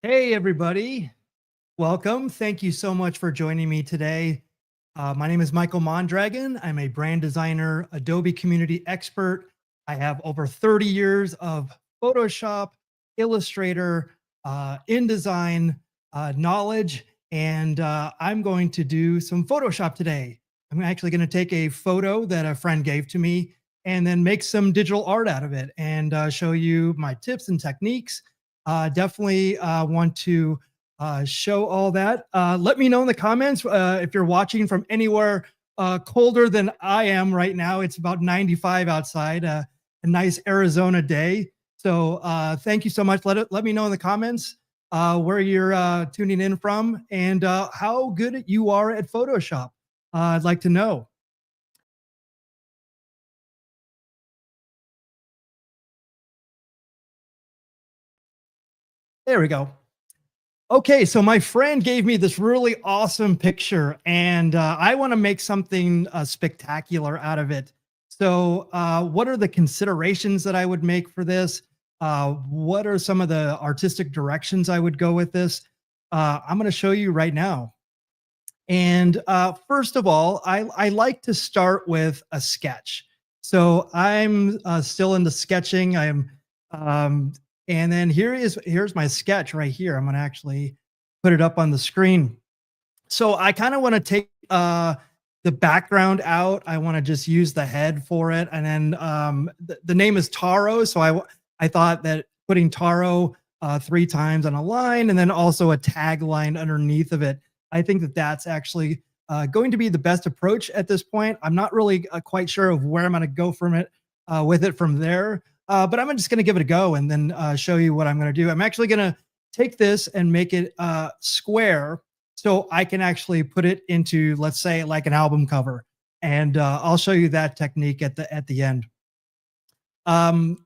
Hey, everybody. Welcome. Thank you so much for joining me today. My name is Michael Mondragon. I'm a brand designer, Adobe community expert. I have over 30 years of Photoshop, Illustrator, InDesign knowledge, and I'm going to do some Photoshop today. I'm actually going to take a photo that a friend gave to me and then make some digital art out of it and show you my tips and techniques. Definitely want to show all that. Let me know in the comments if you're watching from anywhere colder than I am right now. It's about 95 outside, a nice Arizona day. So thank you so much. Let me know in the comments where you're tuning in from and how good you are at Photoshop. I'd like to know. There we go. Okay, so my friend gave me this really awesome picture, and I want to make something spectacular out of it. So, what are the considerations that I would make for this? What are some of the artistic directions I would go with this? I'm going to show you right now. And first of all, I like to start with a sketch. So I'm still into sketching. Um, and then here's my sketch right here. I'm gonna actually put it up on the screen. So I kind of want to take the background out. I want to just use the head for it, and then the name is Taro. So I thought that putting Taro three times on a line, and then also a tagline underneath of it. I think that that's actually going to be the best approach at this point. I'm not really quite sure of where I'm going to go from it with it from there, but I'm just going to give it a go and then show you what I'm going to do. I'm actually going to take this and make it square so I can actually put it into, let's say, like an album cover, and I'll show you that technique at the end. Um,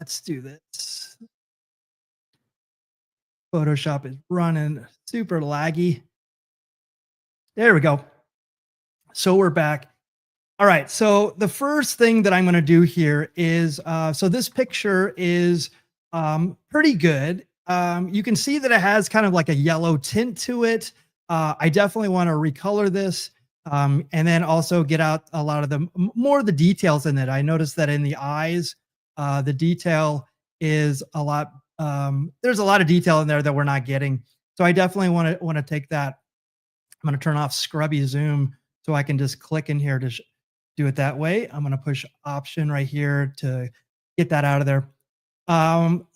let's do this. Photoshop is running super laggy. There we go. So we're back. All right. So the first thing that I'm going to do here is, so this picture is pretty good. You can see that it has kind of like a yellow tint to it. I definitely want to recolor this and then also get out a lot of the more of the details in it. I noticed that in the eyes, the detail is a lot. There's a lot of detail in there that we're not getting. So I definitely want to take that. I'm going to turn off scrubby zoom so I can just click in here to do it that way. I'm going to push option right here to get that out of there.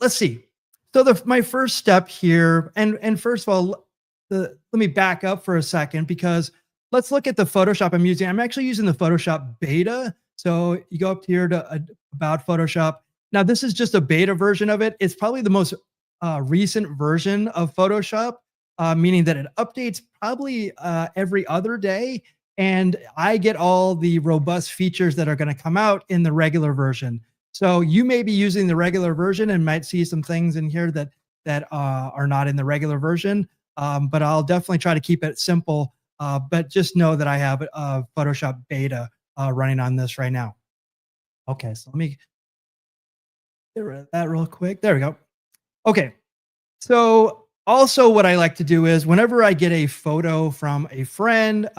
Let's see. So my first step here, and first of all, let me back up for a second because let's look at the Photoshop I'm using. I'm actually using the Photoshop beta. So you go up here to about Photoshop. Now this is just a beta version of it. It's probably the most recent version of Photoshop, meaning that it updates probably every other day. And I get all the robust features that are going to come out in the regular version. So you may be using the regular version and might see some things in here that are not in the regular version. But I'll definitely try to keep it simple. But just know that I have a Photoshop beta running on this right now. Okay, so let me get rid of that real quick. There we go. Okay, so also what I like to do is whenever I get a photo from a friend,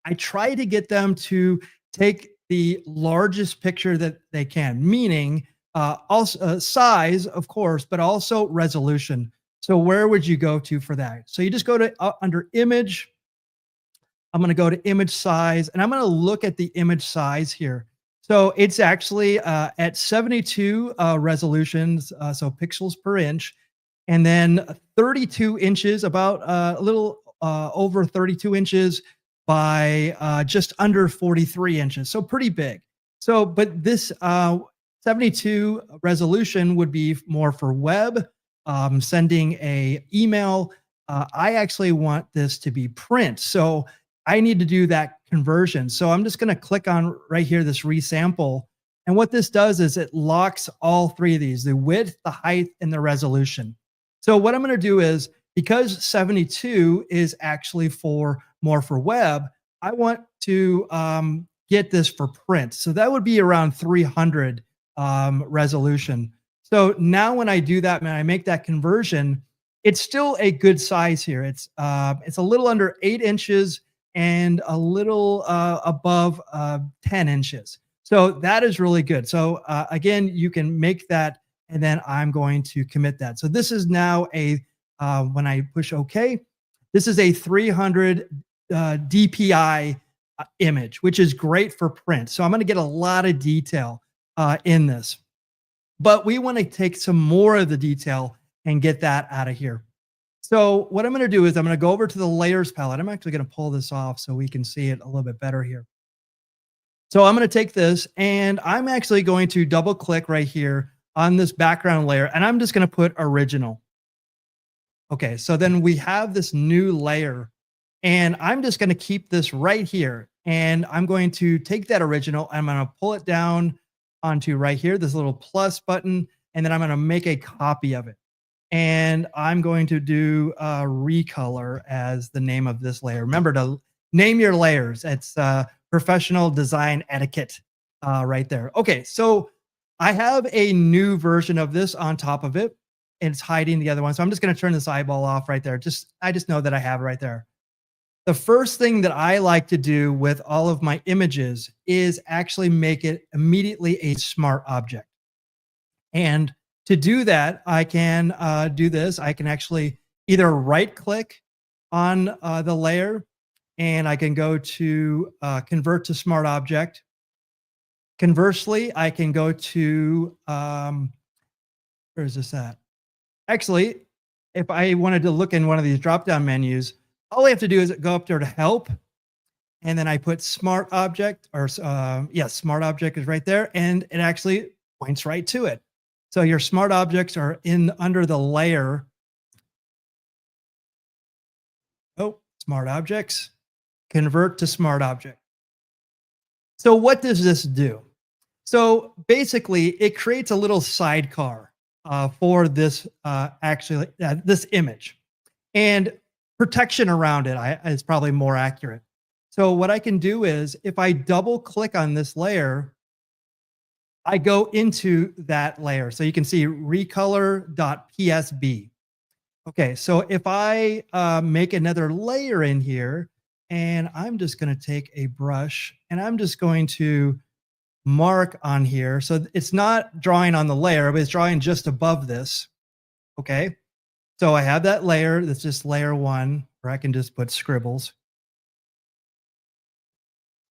I try to get them to take the largest picture that they can, meaning also size, of course, but also resolution. So where would you go to for that? So you just go to under image. I'm going to go to image size, and I'm going to look at the image size here. So it's actually at 72 resolutions, so pixels per inch, and then 32 inches, about a little over 32 inches by just under 43 inches. So pretty big. So, but this 72 resolution would be more for web, sending a email. I actually want this to be print. So I need to do that conversion. So I'm just going to click on right here, this resample. And what this does is it locks all three of these, the width, the height, and the resolution. So what I'm going to do is, because 72 is actually for more for web, I want to get this for print. So that would be around 300 resolution. So now when I do that, when I make that conversion, it's still a good size here. It's a little under 8 inches and a little above 10 inches. So that is really good. So again, you can make that, and then I'm going to commit that. So this is now when I push OK, this is a 300 DPI image, which is great for print. So I'm going to get a lot of detail in this. But we want to take some more of the detail and get that out of here. So what I'm going to do is I'm going to go over to the layers palette. I'm actually going to pull this off so we can see it a little bit better here. So I'm going to take this and I'm actually going to double click right here on this background layer, and I'm just going to put original. Okay, so then we have this new layer, and I'm just going to keep this right here, and I'm going to take that original, I'm going to pull it down onto right here, this little plus button, and then I'm going to make a copy of it. And I'm going to do recolor as the name of this layer. Remember to name your layers. It's professional design etiquette right there. Okay, so I have a new version of this on top of it, and it's hiding the other one. So I'm just going to turn this eyeball off right there. I just know that I have it right there. The first thing that I like to do with all of my images is actually make it immediately a smart object. And to do that, I can do this. I can actually either right click on the layer, and I can go to convert to smart object. Conversely, I can go to, where is this at? Actually, if I wanted to look in one of these drop-down menus, all I have to do is go up there to help, and then I put smart object, or smart object is right there, and it actually points right to it. So your smart objects are under the layer. Oh, smart objects, convert to smart object. So what does this do? So basically, it creates a little sidecar for this this image, and protection around it is probably more accurate. So what I can do is, if I double click on this layer, I go into that layer. So you can see recolor.psb. Okay, so if I make another layer in here, and I'm just going to take a brush and I'm just going to mark on here. So it's not drawing on the layer, but it's drawing just above this. Okay, so I have that layer. That's just layer one, where I can just put scribbles.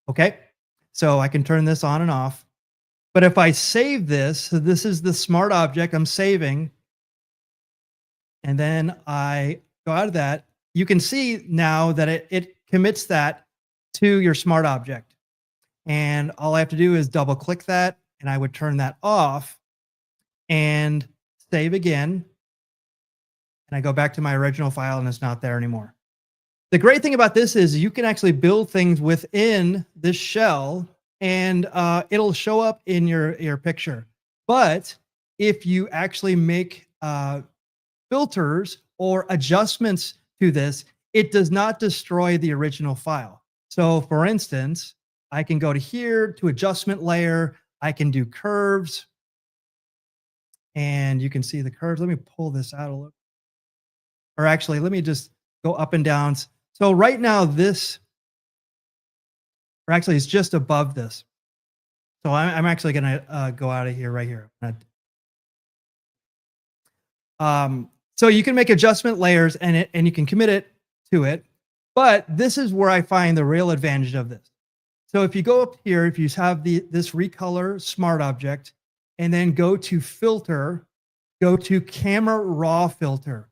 Okay, so I can turn this on and off. But if I save this, so this is the smart object I'm saving, and then I go out of that, you can see now that it commits that to your smart object. And all I have to do is double click that, and I would turn that off and save again. And I go back to my original file, and it's not there anymore. The great thing about this is you can actually build things within this shell, and it'll show up in your picture. But if you actually make filters or adjustments to this, it does not destroy the original file. So for instance, I can go to here to adjustment layer. I can do curves, and you can see the curves. Let me pull this out a little. Or actually, let me just go up and down. So right now this, or actually it's just above this. So I'm actually going to go out of here right here. So you can make adjustment layers, and you can commit it to it. But this is where I find the real advantage of this. So if you go up here, if you have this recolor smart object, and then go to filter, go to camera raw filter.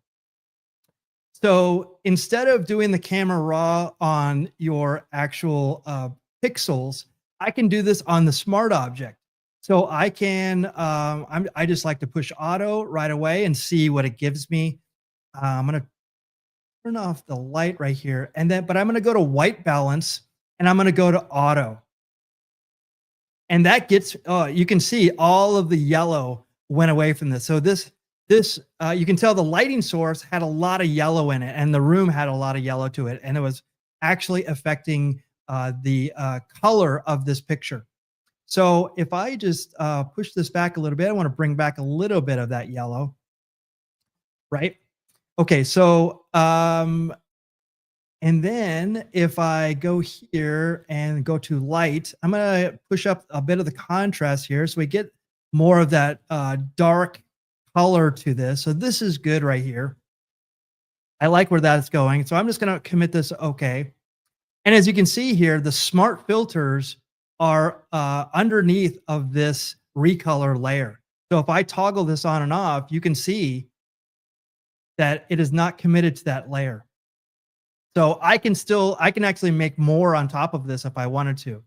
So instead of doing the camera raw on your actual pixels, I can do this on the smart object. So I can, I just like to push auto right away and see what it gives me. I'm going to turn off the light right here, but I'm going to go to white balance, and I'm going to go to auto. And that gets, you can see all of the yellow went away from this. So this, you can tell the lighting source had a lot of yellow in it, and the room had a lot of yellow to it. And it was actually affecting the color of this picture. So if I just push this back a little bit, I want to bring back a little bit of that yellow, right? Okay, so and then if I go here and go to light, I'm gonna push up a bit of the contrast here so we get more of that dark color to this. So this is good right here. I like where that's going. So I'm just gonna commit this okay. And as you can see here, the smart filters are underneath of this recolor layer. So if I toggle this on and off, you can see that it is not committed to that layer. So I can actually make more on top of this if I wanted to.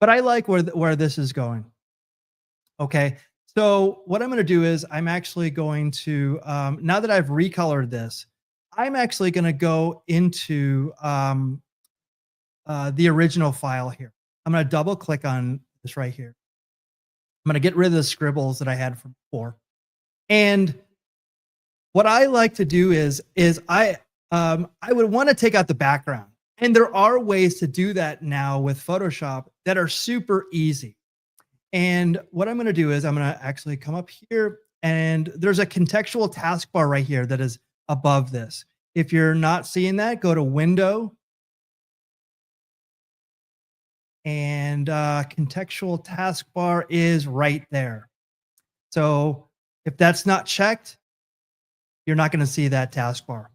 But I like where this is going. Okay. So what I'm going to do is I'm actually going to now that I've recolored this, I'm actually going to go into the original file here. I'm going to double click on this right here. I'm going to get rid of the scribbles that I had from before. And what I like to do is I would want to take out the background. And there are ways to do that now with Photoshop that are super easy. And what I'm going to do is I'm going to actually come up here and there's a contextual taskbar right here that is above this. If you're not seeing that, go to Window and contextual taskbar is right there. So if that's not checked, you're not going to see that taskbar.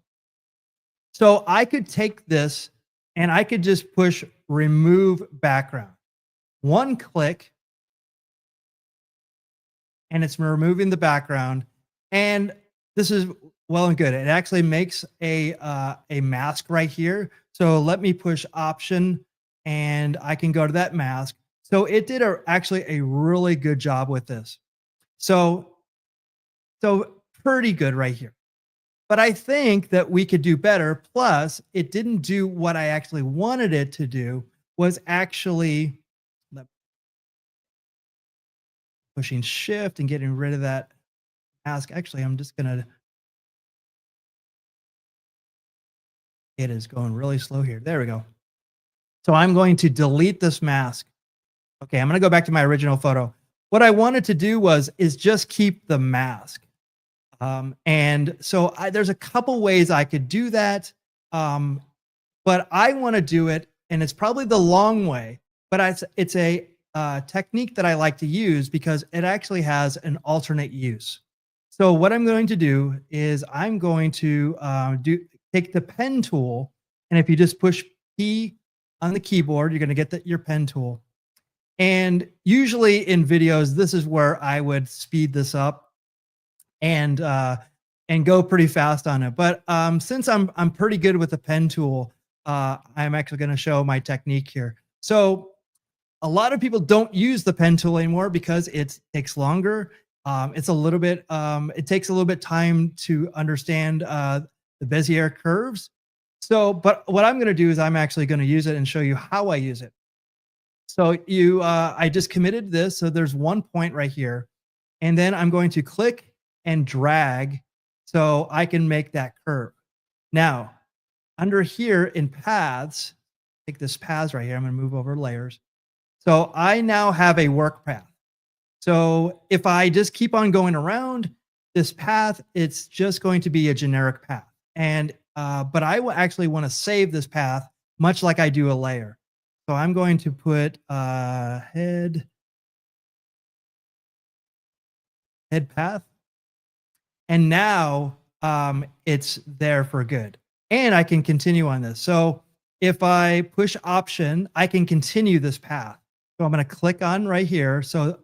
So I could take this and I could just push remove background. One click and it's removing the background. And this is well and good. It actually makes a mask right here. So let me push option and I can go to that mask. So it did actually a really good job with this. So pretty good right here. But I think that we could do better. Plus, it didn't do what I actually wanted it to do, was actually pushing shift and getting rid of that mask. Actually, I'm just going to, it is going really slow here. There we go. So I'm going to delete this mask. Okay, I'm going to go back to my original photo. What I wanted to do is just keep the mask. And so there's a couple ways I could do that. But I want to do it, and it's probably the long way, but it's a technique that I like to use because it actually has an alternate use. So what I'm going to do is I'm going to take the pen tool, and if you just push P on the keyboard, you're going to get your pen tool. And usually in videos, this is where I would speed this up and go pretty fast on it. But since I'm pretty good with the pen tool, I'm actually going to show my technique here. So a lot of people don't use the pen tool anymore because it takes longer. It's a little bit, it takes a little bit time to understand the Bezier curves. So, but what I'm going to do is I'm actually going to use it and show you how I use it. So I just committed this. So there's one point right here, and then I'm going to click and drag so I can make that curve. Now, under here in paths, take this paths right here. I'm going to move over layers. So I now have a work path. So if I just keep on going around this path, it's just going to be a generic path. And but I will actually want to save this path much like I do a layer. So I'm going to put head path. And now it's there for good. And I can continue on this. So if I push option, I can continue this path. So I'm going to click on right here. So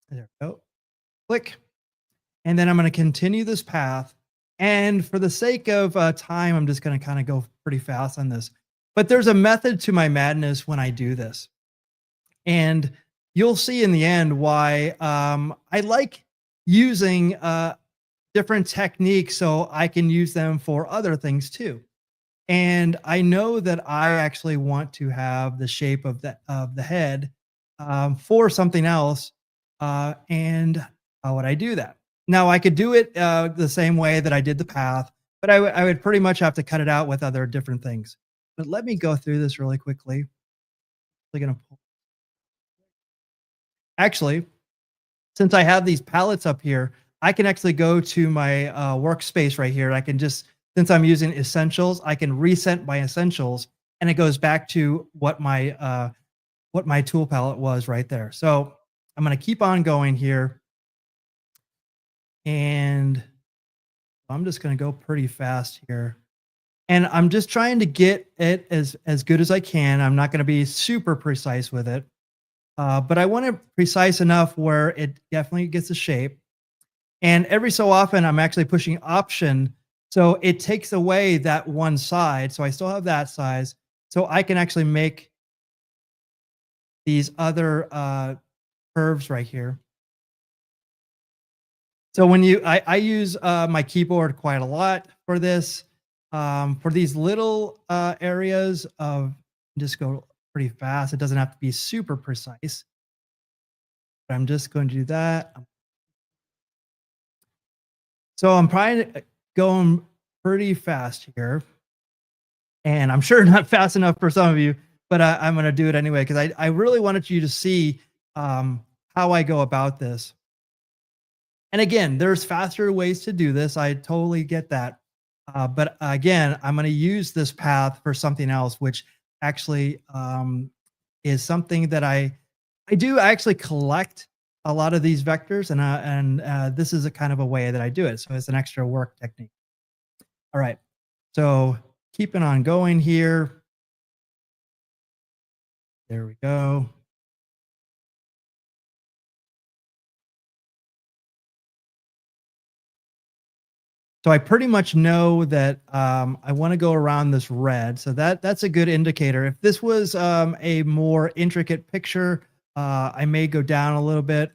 there we go. Click. And then I'm going to continue this path. And for the sake of time, I'm just going to kind of go pretty fast on this. But there's a method to my madness when I do this. And you'll see in the end why I like using different techniques so I can use them for other things too. And I know that I actually want to have the shape of the head for something else. And how would I do that? Now I could do it the same way that I did the path, but I would pretty much have to cut it out with other different things. But let me go through this really quickly. I'm gonna pull. Actually, since I have these palettes up here, I can actually go to my workspace right here. I can just, since I'm using essentials, I can reset my essentials and it goes back to what my tool palette was right there. So I'm going to keep on going here, and I'm just going to go pretty fast here. And I'm just trying to get it as good as I can. I'm not going to be super precise with it, but I want it precise enough where it definitely gets a shape. And every so often, I'm actually pushing Option, so it takes away that one side. So I still have that size, so I can actually make these other curves right here. So when I use my keyboard quite a lot for these little areas of, just go pretty fast. It doesn't have to be super precise, but I'm just going to do that. So I'm probably going pretty fast here, and I'm sure not fast enough for some of you, but I'm going to do it anyway because I really wanted you to see how I go about this. And again, there's faster ways to do this. I totally get that. But again, I'm going to use this path for something else, which actually is something that I do actually collect a lot of these vectors, and this is a kind of a way that I do it. So it's an extra work technique. All right. So keeping on going here. There we go. So I pretty much know that I want to go around this red. So that's a good indicator. If this was a more intricate picture, I may go down a little bit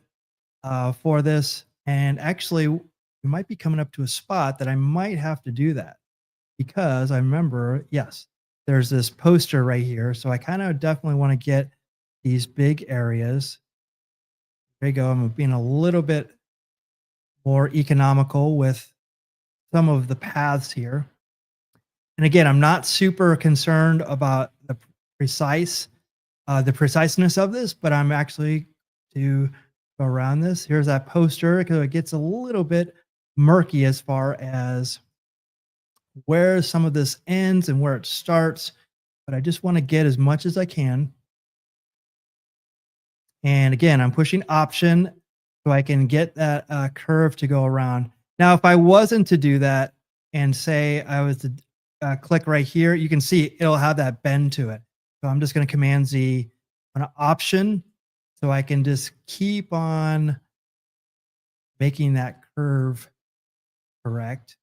for this. And actually, we might be coming up to a spot that I might have to do that because I remember, yes, there's this poster right here. So I kind of definitely want to get these big areas. There you go. I'm being a little bit more economical with some of the paths here. And again, I'm not super concerned about the preciseness of this, but I'm actually to go around this. Here's that poster because it gets a little bit murky as far as where some of this ends and where it starts. But I just want to get as much as I can. And again, I'm pushing Option so I can get that curve to go around. Now, if I wasn't to do that and say I was to click right here, you can see it'll have that bend to it. So I'm just going to Command Z on Option so I can just keep on making that curve correct.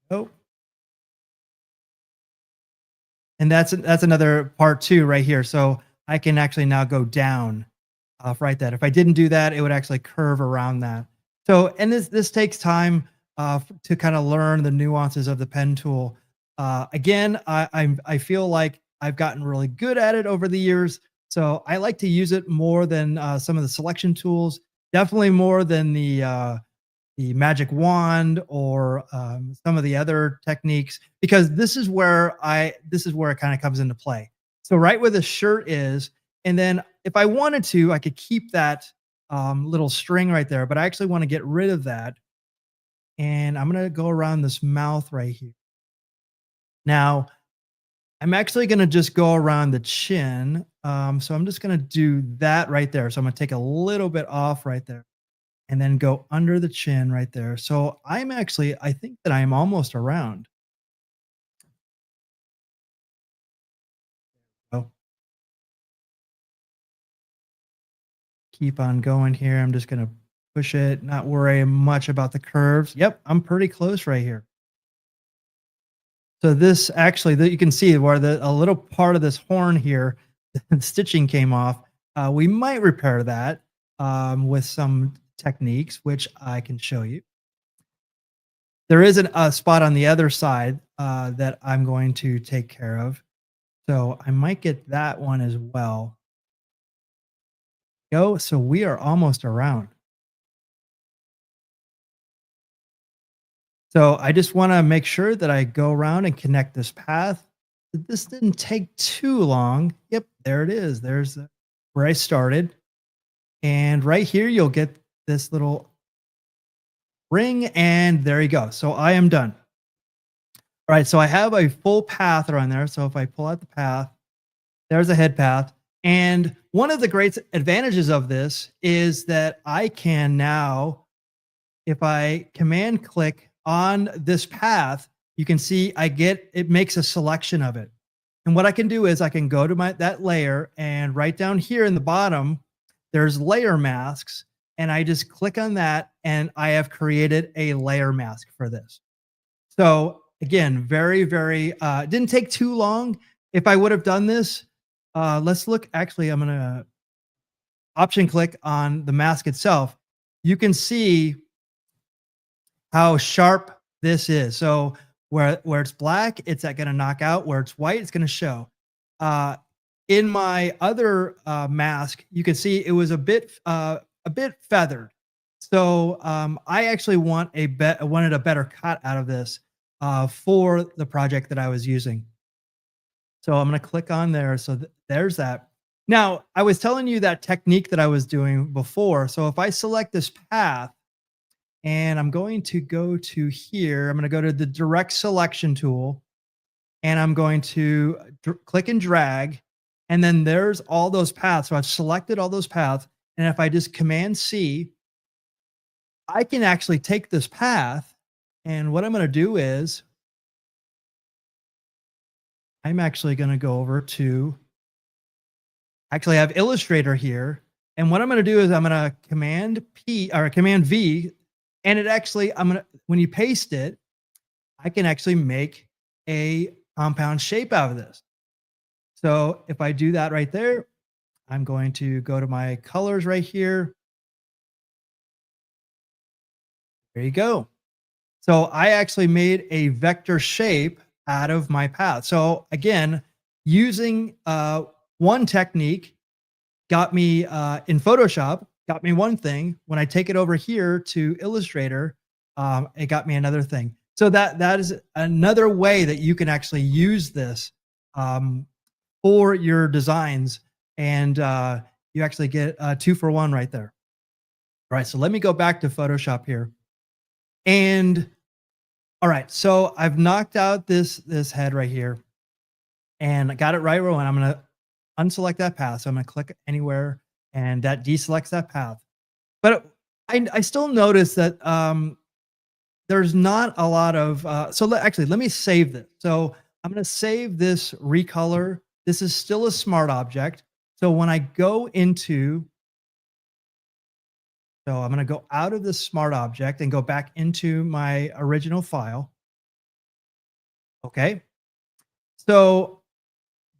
Oh, and that's another part too right here. So I can actually now go down right that. If I didn't do that, it would actually curve around that. So, and this takes time to kind of learn the nuances of the pen tool. Again, I feel like I've gotten really good at it over the years. So I like to use it more than some of the selection tools. Definitely more than the magic wand or some of the other techniques, because this is where it kind of comes into play. So right where the shirt is, and then if I wanted to, I could keep that little string right there, but I actually want to get rid of that. And I'm going to go around this mouth right here. Now, I'm actually going to just go around the chin. So I'm just going to do that right there. So I'm going to take a little bit off right there and then go under the chin right there. So I think that I'm almost around. Oh, keep on going here. I'm just going to push it, not worry much about the curves. Yep, I'm pretty close right here. So this actually, that you can see where a little part of this horn here, the stitching came off. We might repair that with some techniques, which I can show you. There is a spot on the other side that I'm going to take care of. So I might get that one as well. Go. So we are almost around. So I just want to make sure that I go around and connect this path. This didn't take too long. Yep, there it is. There's where I started. And right here, you'll get this little ring, and there you go. So I am done. All right, so I have a full path around there. So if I pull out the path, there's a head path. And one of the great advantages of this is that I can now, if I command click on this path, you can see it makes a selection of it. And what I can do is I can go to that layer, and right down here in the bottom, there's layer masks. And I just click on that and I have created a layer mask for this. So again, very, very, didn't take too long. If I would have done this, let's look, actually, I'm going to option click on the mask itself. You can see how sharp this is. So where it's black, it's going to knock out. Where it's white, it's going to show. In my other mask, you can see it was a bit feathered. So I actually wanted a better cut out of this for the project that I was using. So I'm going to click on there. So there's that. Now, I was telling you that technique that I was doing before. So if I select this path, and I'm going to go to here, I'm going to go to the direct selection tool, and I'm going to click and drag. And then there's all those paths. So I've selected all those paths. And if I just command C, I can actually take this path. And what I'm going to do is I'm actually going to go over to, actually I have Illustrator here. And what I'm going to do is I'm going to command P or command V. And it actually, when you paste it, I can actually make a compound shape out of this. So if I do that right there, I'm going to go to my colors right here. There you go. So I actually made a vector shape out of my path. So again, using one technique got me in Photoshop, got me one thing. When I take it over here to Illustrator, it got me another thing. So that is another way that you can actually use this for your designs, and you actually get a 2-for-1 right there. All right, so let me go back to Photoshop here. And all right, so I've knocked out this head right here, and I got it right where I want. I'm going to unselect that path. So I'm going to click anywhere, and that deselects that path. But I still notice that there's not a lot of, actually, let me save this. So I'm going to save this recolor. This is still a smart object. So when I go into, so I'm going to go out of this smart object and go back into my original file. Okay. So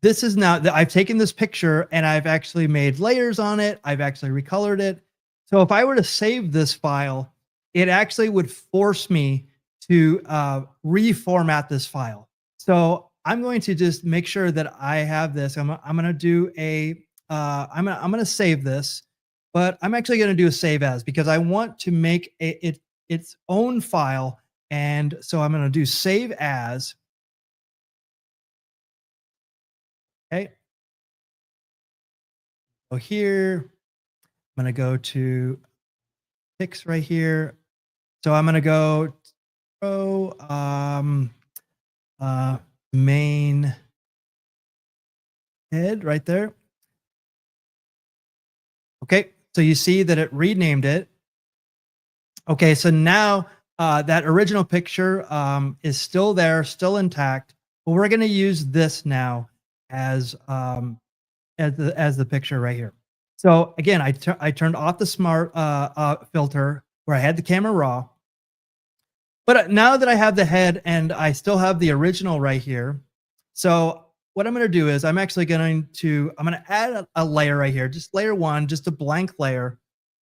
this is now that I've taken this picture and I've actually made layers on it. I've actually recolored it. So if I were to save this file, it actually would force me to reformat this file. So I'm going to just make sure that I have this. I'm going to do I'm going to save this, but I'm actually going to do a save as, because I want to make its own file. And so I'm going to do save as. Okay. So here, I'm going to go to fix right here. So I'm going to go main head right there. Okay. So you see that it renamed it. Okay. So now that original picture is still there, still intact, but we're going to use this now as the picture right here. So again, I turned off the smart filter where I had the camera raw. But now that I have the head and I still have the original right here, so what I'm going to do is I'm going to add a layer right here, just layer 1, just a blank layer.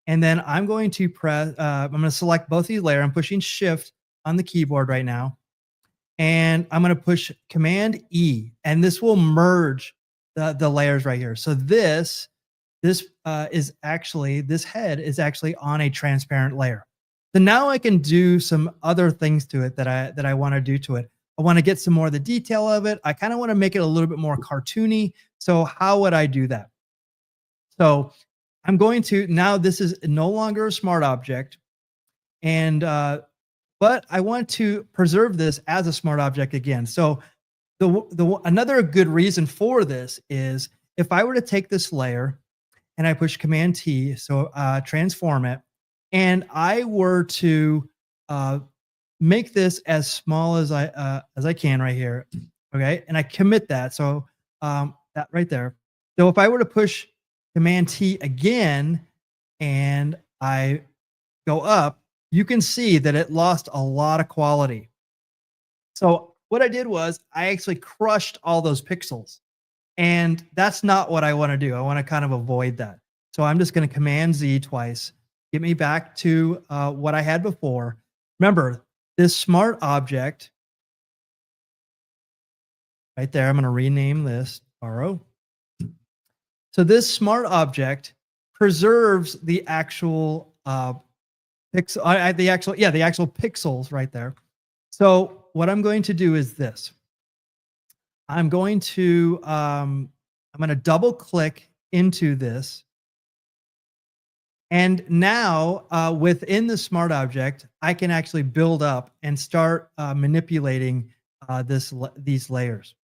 And then I'm going to I'm going to select both these layers. I'm pushing Shift on the keyboard right now. And I'm going to push Command E, and this will merge the layers right here. So this head is actually on a transparent layer. So now I can do some other things to it that I want to do to it. I want to get some more of the detail of it. I kind of want to make it a little bit more cartoony. So how would I do that? So I'm going to, now this is no longer a smart object. And but I want to preserve this as a smart object again. So another good reason for this is if I were to take this layer and I push Command T, so transform it, and I were to uh, make this as small as I can right here, okay, and I commit that, so that right there. So if I were to push Command T again and I go up, you can see that it lost a lot of quality. So what I did was I actually crushed all those pixels. And that's not what I want to do. I want to kind of avoid that. So I'm just going to Command Z twice, get me back to what I had before. Remember, this smart object right there, I'm going to rename this borrow. So this smart object preserves the actual pixel, the actual pixels right there. So what I'm going to do is this. I'm going to double click into this. And now within the smart object, I can actually build up and start manipulating these layers.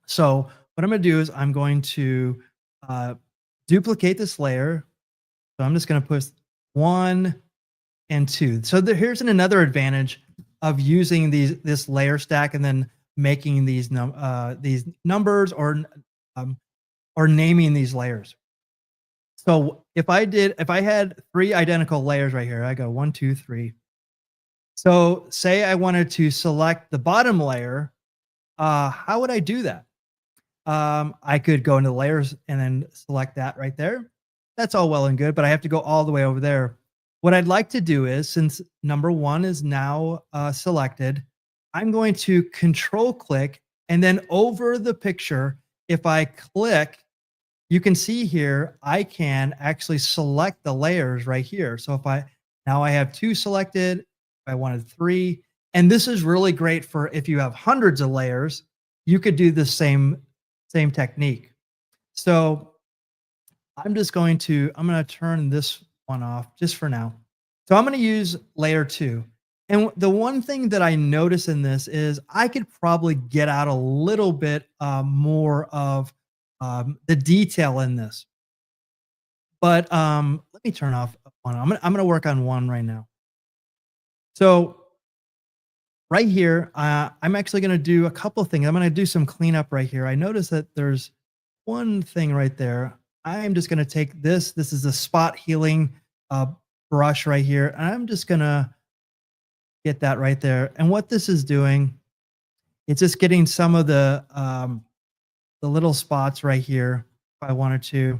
So what I'm going to do is I'm going to duplicate this layer. So I'm just going to put 1 and 2. So here's another advantage of using this layer stack and then making these numbers or naming these layers. So if I had 3 identical layers right here, I go 1, 2, 3. So say I wanted to select the bottom layer, how would I do that? I could go into layers and then select that right there. That's all well and good, but I have to go all the way over there. What I'd like to do is, since number 1 is now selected, I'm going to control click, and then over the picture, if I click, you can see here, I can actually select the layers right here. So now I have 2 selected, if I wanted 3, and this is really great for if you have hundreds of layers, you could do the same technique. So I'm going to turn this one off just for now. So I'm going to use layer 2. And the one thing that I notice in this is I could probably get out a little bit more of the detail in this. But let me turn off 1. I'm going to work on 1 right now. So right here, I'm actually going to do a couple of things. I'm going to do some cleanup right here. I notice that there's one thing right there. I'm just going to take this. This is a spot healing brush right here. And I'm just going to get that right there. And what this is doing, it's just getting some of the little spots right here. If I wanted to,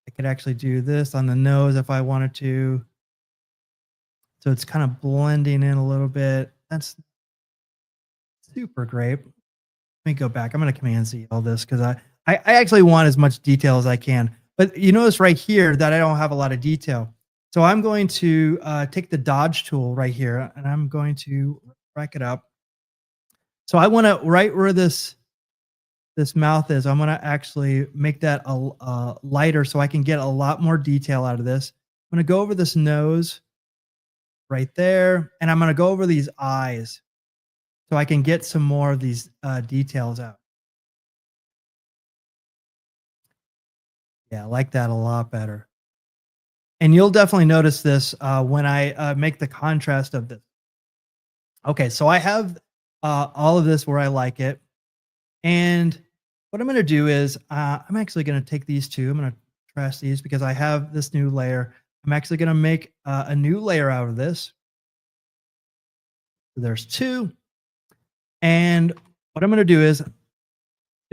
I could actually do this on the nose if I wanted to. So it's kind of blending in a little bit. That's super great. Let me go back. I'm going to Command Z all this because I actually want as much detail as I can. But you notice right here that I don't have a lot of detail. So I'm going to take the dodge tool right here, and I'm going to rack it up. So I want to, right where this mouth is, I'm going to actually make that lighter so I can get a lot more detail out of this. I'm going to go over this nose right there, and I'm going to go over these eyes so I can get some more of these details out. Yeah, I like that a lot better. And you'll definitely notice this when I make the contrast of this. Okay, so I have all of this where I like it. And what I'm going to do is I'm actually going to take these 2. I'm going to trash these because I have this new layer. I'm actually going to make a new layer out of this. So there's 2. And what I'm going to do is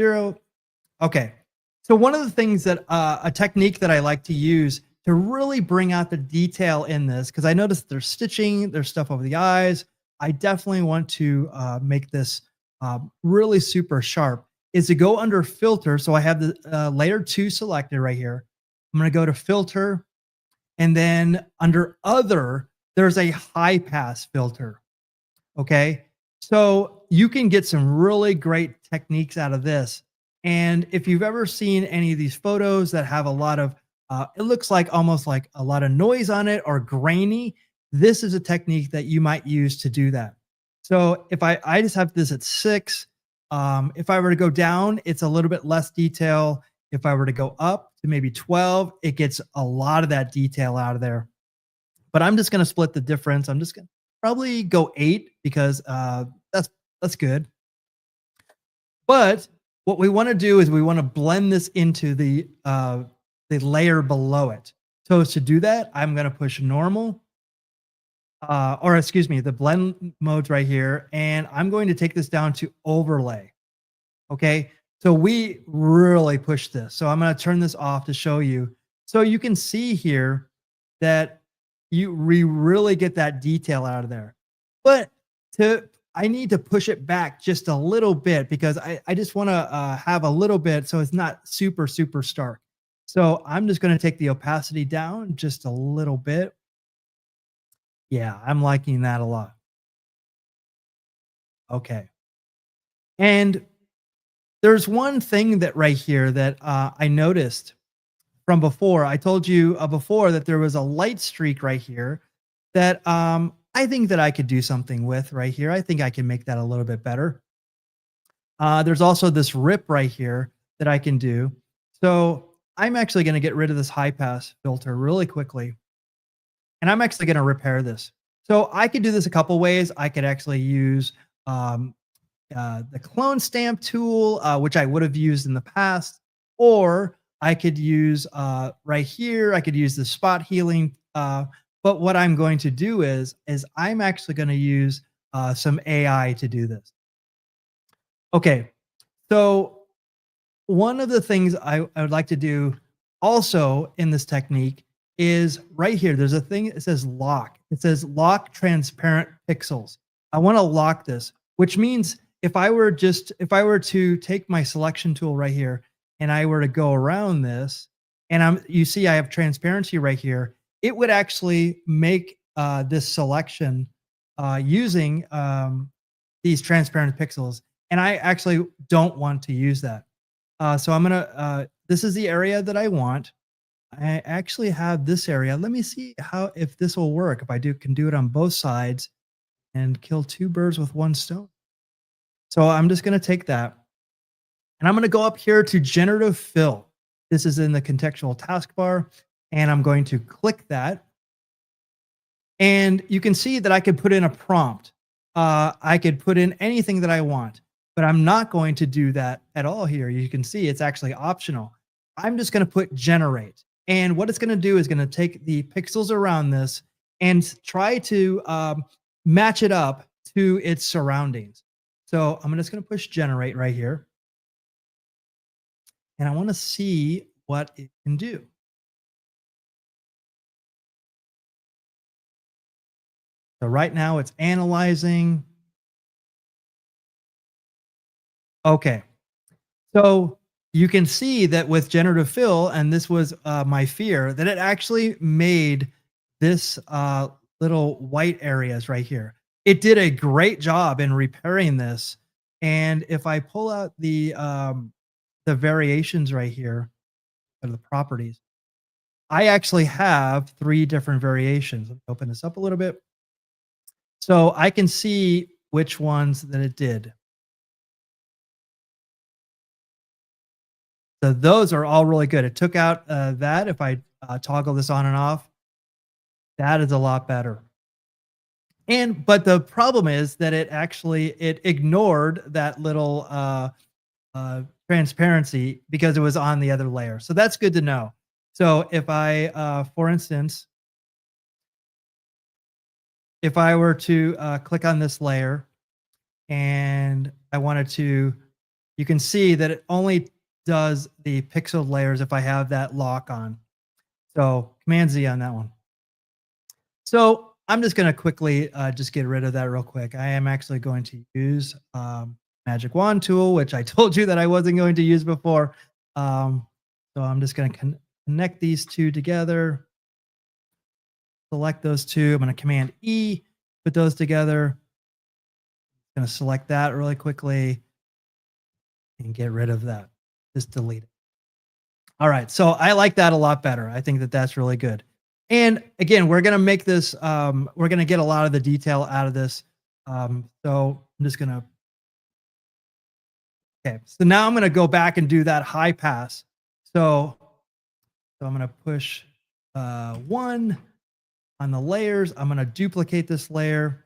0. Okay. So one of the things that a technique that I like to use to really bring out the detail in this, because I noticed there's stitching, there's stuff over the eyes. I definitely want to make this really super sharp, is to go under filter. So I have the layer 2 selected right here. I'm going to go to filter, and then under other, there's a high pass filter. Okay. So you can get some really great techniques out of this. And if you've ever seen any of these photos that have a lot of, it looks like almost like a lot of noise on it or grainy, this is a technique that you might use to do that. So if I just have this at 6, if I were to go down, it's a little bit less detail. If I were to go up to maybe 12, it gets a lot of that detail out of there. But I'm just going to split the difference. I'm just going to probably go 8 because that's good. But what we want to do is we want to blend this into the layer below it. So to do that, I'm going to push normal, or excuse me, the blend modes right here, and I'm going to take this down to overlay. Okay, so we really push this. So I'm going to turn this off to show you. So you can see here that we really get that detail out of there. But to I need to push it back just a little bit because I just want to have a little bit so it's not super, super stark. So I'm just going to take the opacity down just a little bit. Yeah, I'm liking that a lot. Okay. And there's one thing that right here that I noticed from before. I told you before that there was a light streak right here that I think that I could do something with right here. I think I can make that a little bit better. There's also this rip right here that I can do. So I'm actually going to get rid of this high pass filter really quickly. And I'm actually going to repair this. So I could do this a couple ways. I could actually use um, the clone stamp tool, which I would have used in the past, or I could use right here, I could use the spot healing. But what I'm going to do is I'm actually going to use some AI to do this. Okay, so one of the things I would like to do also in this technique is right here. There's a thing that says lock. It says lock transparent pixels. I want to lock this, which means if I were to take my selection tool right here and I were to go around this, and you see I have transparency right here, it would actually make this selection using these transparent pixels. And I actually don't want to use that. So I'm gonna, this is the area that I want. I actually have this area. Let me see if this will work. If I can do it on both sides and kill two birds with one stone. So I'm just going to take that and I'm going to go up here to generative fill. This is in the contextual taskbar and I'm going to click that. And you can see that I could put in a prompt. I could put in anything that I want, but I'm not going to do that at all here. You can see it's actually optional. I'm just going to put generate. And what it's going to do is going to take the pixels around this and try to match it up to its surroundings. So I'm just going to push generate right here. And I want to see what it can do. So right now it's analyzing. Okay. So you can see that with generative fill, and this was my fear, that it actually made this little white areas right here. It did a great job in repairing this. And if I pull out the variations right here of the properties, I actually have 3 different variations. Let me open this up a little bit. So I can see which ones that it did. So those are all really good. It took out that. If I toggle this on and off, that is a lot better. But the problem is that it ignored that little transparency because it was on the other layer. So that's good to know. So if I, for instance, if I were to click on this layer and I wanted to, you can see that it only does the pixel layers if I have that lock on. So Command Z on that one. So I'm just going to quickly just get rid of that real quick. I am actually going to use Magic Wand tool, which I told you that I wasn't going to use before. So I'm just going to connect these two together. Select those two. I'm going to Command E, put those together. I'm going to select that really quickly and get rid of that. Just delete it. All right. So I like that a lot better. I think that that's really good. And again, we're going to make this, we're going to get a lot of the detail out of this. So I'm just going to, okay. So now I'm going to go back and do that high pass. So, so I'm going to push one on the layers. I'm going to duplicate this layer,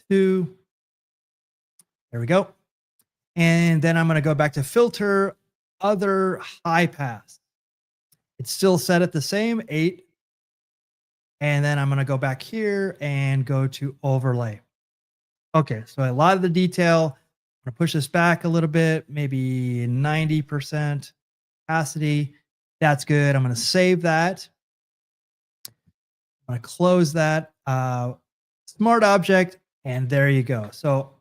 two. There we go. And then I'm going to go back to filter, other high pass. It's still set at the same 8. And then I'm going to go back here and go to overlay. Okay, so a lot of the detail. I'm going to push this back a little bit, maybe 90% opacity. That's good. I'm going to save that. I'm going to close that smart object, and there you go. So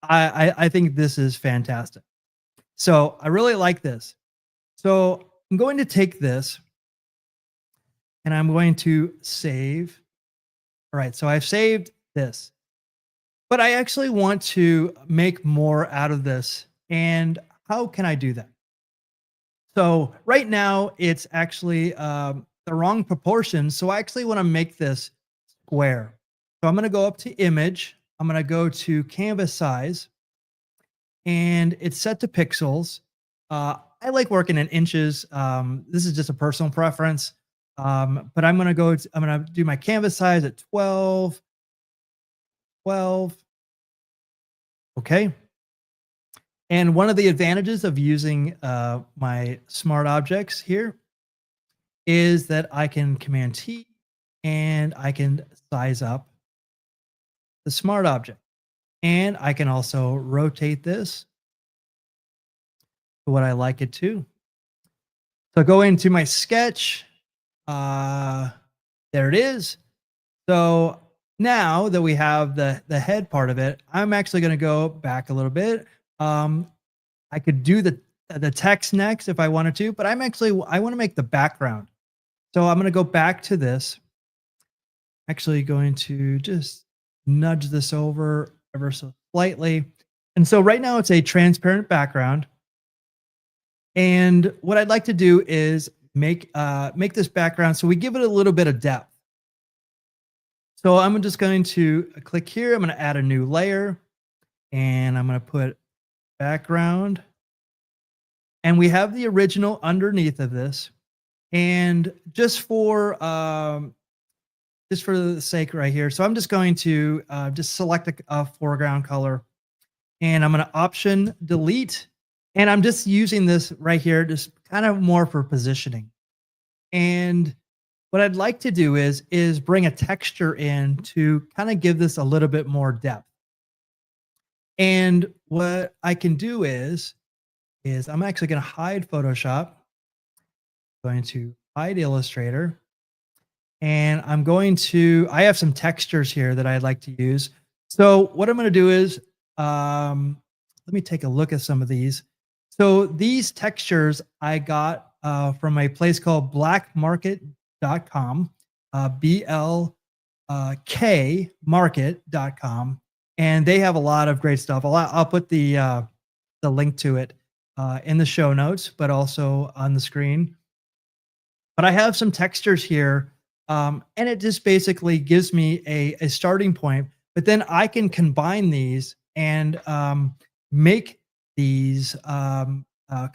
I think this is fantastic. So I really like this. So I'm going to take this and I'm going to save. All right, so I've saved this, but I actually want to make more out of this. And how can I do that? So right now it's actually the wrong proportion. So I actually want to make this square. So I'm going to go up to image. I'm going to go to canvas size, and it's set to pixels. I like working in inches. This is just a personal preference. But I'm going to I'm going to do my canvas size at 12, 12. Okay. And one of the advantages of using my smart objects here is that I can Command T and I can size up the smart object. And I can also rotate this to what I like it to. So go into my sketch. There it is. So now that we have the head part of it, I'm actually going to go back a little bit. I could do the text next if I wanted to, but I want to make the background. So I'm going to go back to this. Actually going to just nudge this over ever so slightly. And so right now it's a transparent background. And what I'd like to do is make this background so we give it a little bit of depth. So I'm just going to click here. I'm going to add a new layer, and I'm going to put background. And we have the original underneath of this. And just for the sake right here, so I'm just going to just select a foreground color, and I'm going to option delete. And I'm just using this right here, just kind of more for positioning. And what I'd like to do is bring a texture in to kind of give this a little bit more depth. And what I can do is I'm actually going to hide Photoshop, going to hide Illustrator, and I have some textures here that I'd like to use. So what I'm going to do is, let me take a look at some of these. So these textures I got from a place called blackmarket.com, blkmarket.com, and they have a lot of great stuff. I'll put the link to it in the show notes, but also on the screen. But I have some textures here, and it just basically gives me a starting point. But then I can combine these and make these kind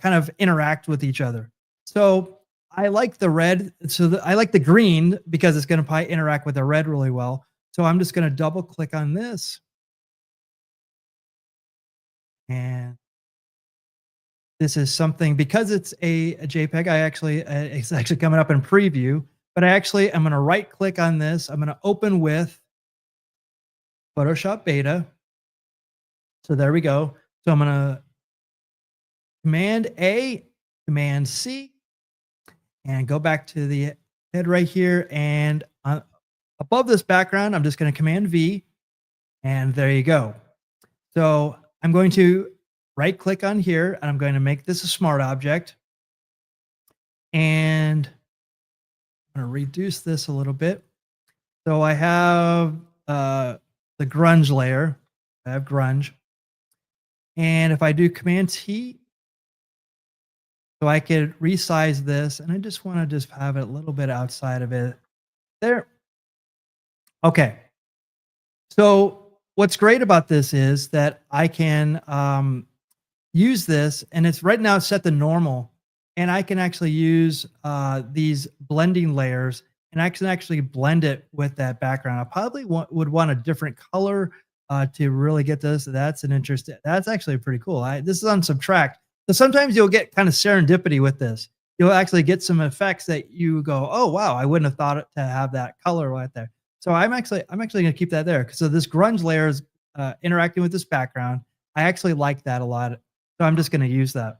of interact with each other. So I like the red. So I like the green because it's going to probably interact with the red really well. So I'm just going to double click on this. And this is something, because it's a JPEG, it's actually coming up in preview, but I'm going to right click on this. I'm going to open with Photoshop Beta. So there we go. So I'm going to Command A, Command C, and go back to the head right here. And above this background, I'm just going to Command V, and there you go. So I'm going to right click on here, and I'm going to make this a smart object. And I'm going to reduce this a little bit. So I have the grunge layer. I have grunge. And if I do Command T, So I could resize this, and I just want to just have it a little bit outside of it. There. Okay. So what's great about this is that I can use this, and it's right now it's set to normal, and I can actually use these blending layers, and I can actually blend it with that background. I probably would want a different color to really get this. That's an interesting. That's actually pretty cool. This is on Subtract, so sometimes you'll get kind of serendipity with this. You'll actually get some effects that you go, "Oh wow, I wouldn't have thought to have that color right there." So I'm actually going to keep that there because so this grunge layer is interacting with this background. I actually like that a lot, so I'm just going to use that.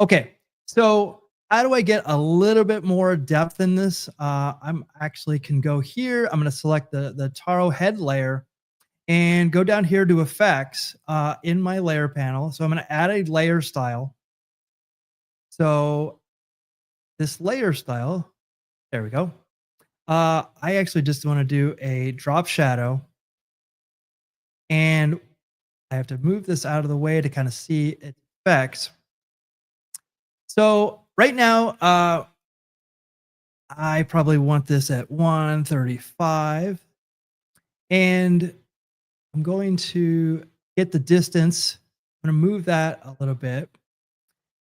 Okay. So how do I get a little bit more depth in this? I'm actually can go here. I'm going to select the Taro head layer and go down here to effects in my layer panel. So I'm going to add a layer style. So this layer style, there we go. I actually just want to do a drop shadow, and I have to move this out of the way to kind of see its effects. So right now, I probably want this at 135, and I'm going to get the distance. I'm going to move that a little bit.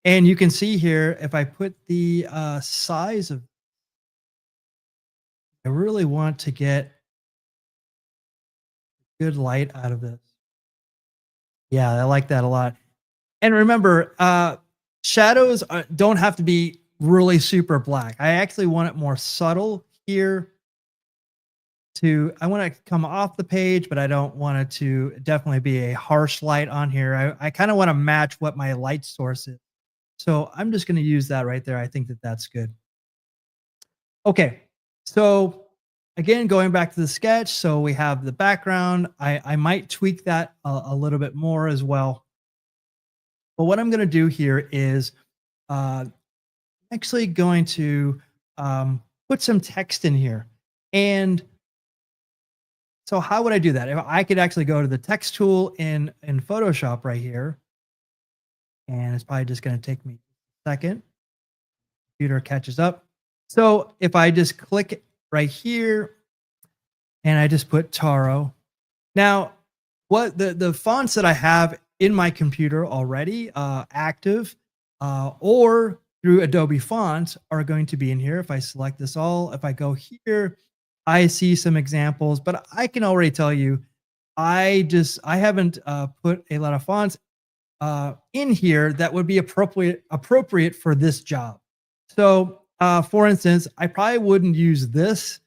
And you can see here, if I put the size of, I really want to get good light out of this. Yeah, I like that a lot. And remember, shadows don't have to be really super black. I actually want it more subtle here. I want to come off the page, but I don't want it to definitely be a harsh light on here. I kind of want to match what my light source is. So I'm just going to use that right there. I think that that's good. Okay. So again, going back to the sketch. So we have the background. I might tweak that a little bit more as well. But what I'm going to do here is uh, actually going to put some text in here. And so how would I do that? If I could actually go to the text tool in Photoshop right here, and it's probably just going to take me a second. Computer catches up. So if I just click right here and I just put Taro. Now, what the fonts that I have in my computer already active or through Adobe Fonts are going to be in here. If I select this all, if I go here, I see some examples, but I can already tell you, I haven't put a lot of fonts in here that would be appropriate for this job. So, for instance, I probably wouldn't use this.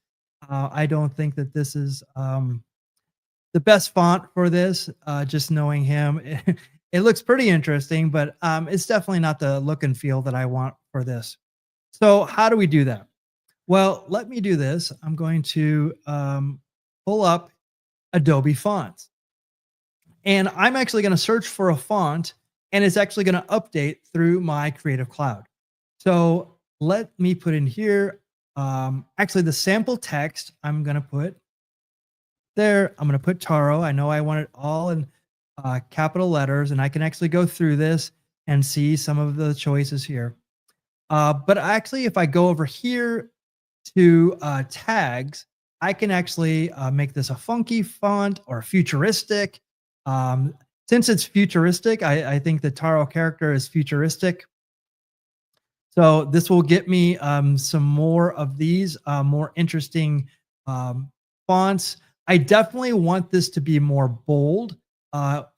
I don't think that this is the best font for this. Just knowing him, it looks pretty interesting, but it's definitely not the look and feel that I want for this. So, how do we do that? Well, let me do this. I'm going to pull up Adobe Fonts. And I'm actually going to search for a font, and it's actually going to update through my Creative Cloud. So let me put in here, actually the sample text I'm going to put there. I'm going to put Taro. I know I want it all in capital letters, and I can actually go through this and see some of the choices here. But actually, if I go over here to tags, I can actually make this a funky font or futuristic. Um, since it's futuristic, I think the Taro character is futuristic. So this will get me some more of these more interesting fonts. I definitely want this to be more bold.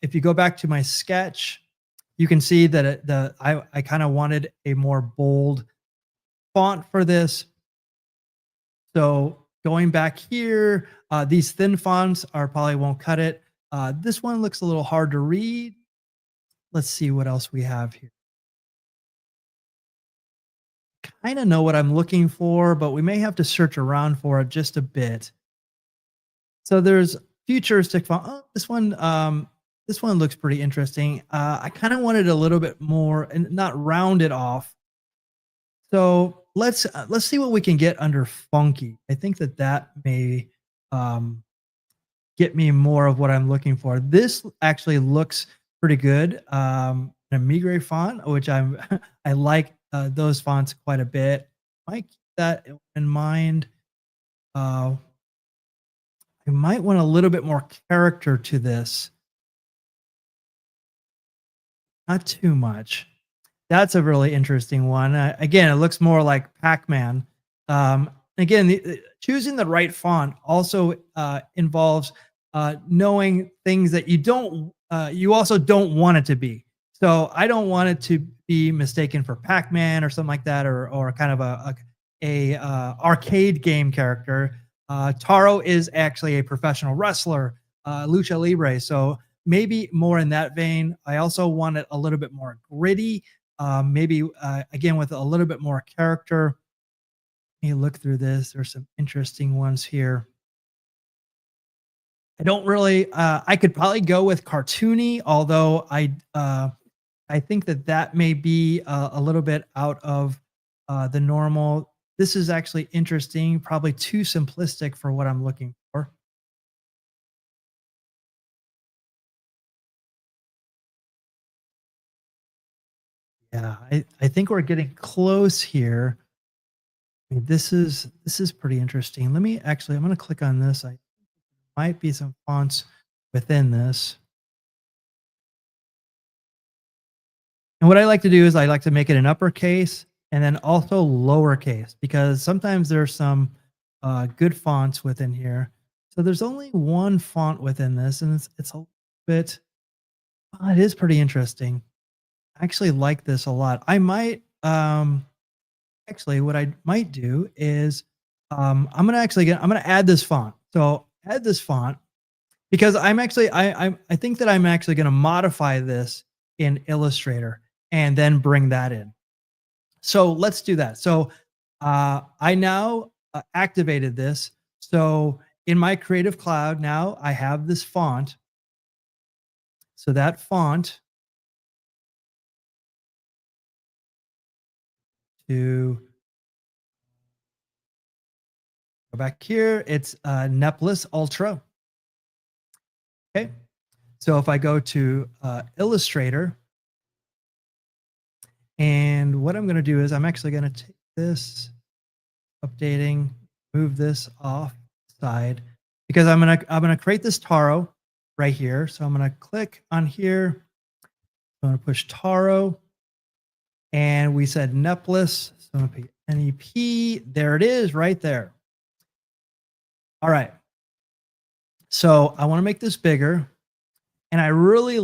If you go back to my sketch, you can see that I kind of wanted a more bold font for this. So going back here, these thin fonts are probably won't cut it. This one looks a little hard to read. Let's see what else we have here. Kind of know what I'm looking for, but we may have to search around for it just a bit. So there's futuristic font. Oh, this one looks pretty interesting. I kind of wanted a little bit more and not round it off. So let's see what we can get under funky. I think that may get me more of what I'm looking for. This actually looks pretty good. an Amigre font, which I'm I like those fonts quite a bit. Might keep that in mind. Uh, I might want a little bit more character to this, not too much. That's a really interesting one. Again, it looks more like Pac-Man. Again, choosing the right font also involves knowing things that you also don't want it to be. So I don't want it to be mistaken for Pac-Man or something like that, or kind of a arcade game character. Taro is actually a professional wrestler, lucha libre. So maybe more in that vein. I also want it a little bit more gritty, maybe again with a little bit more character. Let me look through this. There's some interesting ones here. I don't really. I could probably go with cartoony, although I think that that may be a little bit out of the normal. This is actually interesting. Probably too simplistic for what I'm looking for. Yeah, I think we're getting close here. I mean, this is pretty interesting. Let me actually. I'm going to click on this. I might be some fonts within this. And what I like to do is I like to make it an uppercase and then also lowercase because sometimes there's some good fonts within here. So there's only one font within this, and it's a bit. It is pretty interesting. I actually like this a lot. I might actually what I might do is I'm gonna add this font. So add this font because I think that I'm actually going to modify this in Illustrator and then bring that in. So let's do that. So I now activated this. So in my Creative Cloud now I have this font. So that font to go back here, it's Neplis Ultra. Okay. So if I go to Illustrator, and what I'm going to do is I'm actually going to take this updating, move this off side because I'm gonna create this Taro right here. So I'm gonna click on here. I'm gonna push Taro, and we said Neplis. So I'm gonna put NEP. There it is, right there. All right. So I want to make this bigger, and uh, I really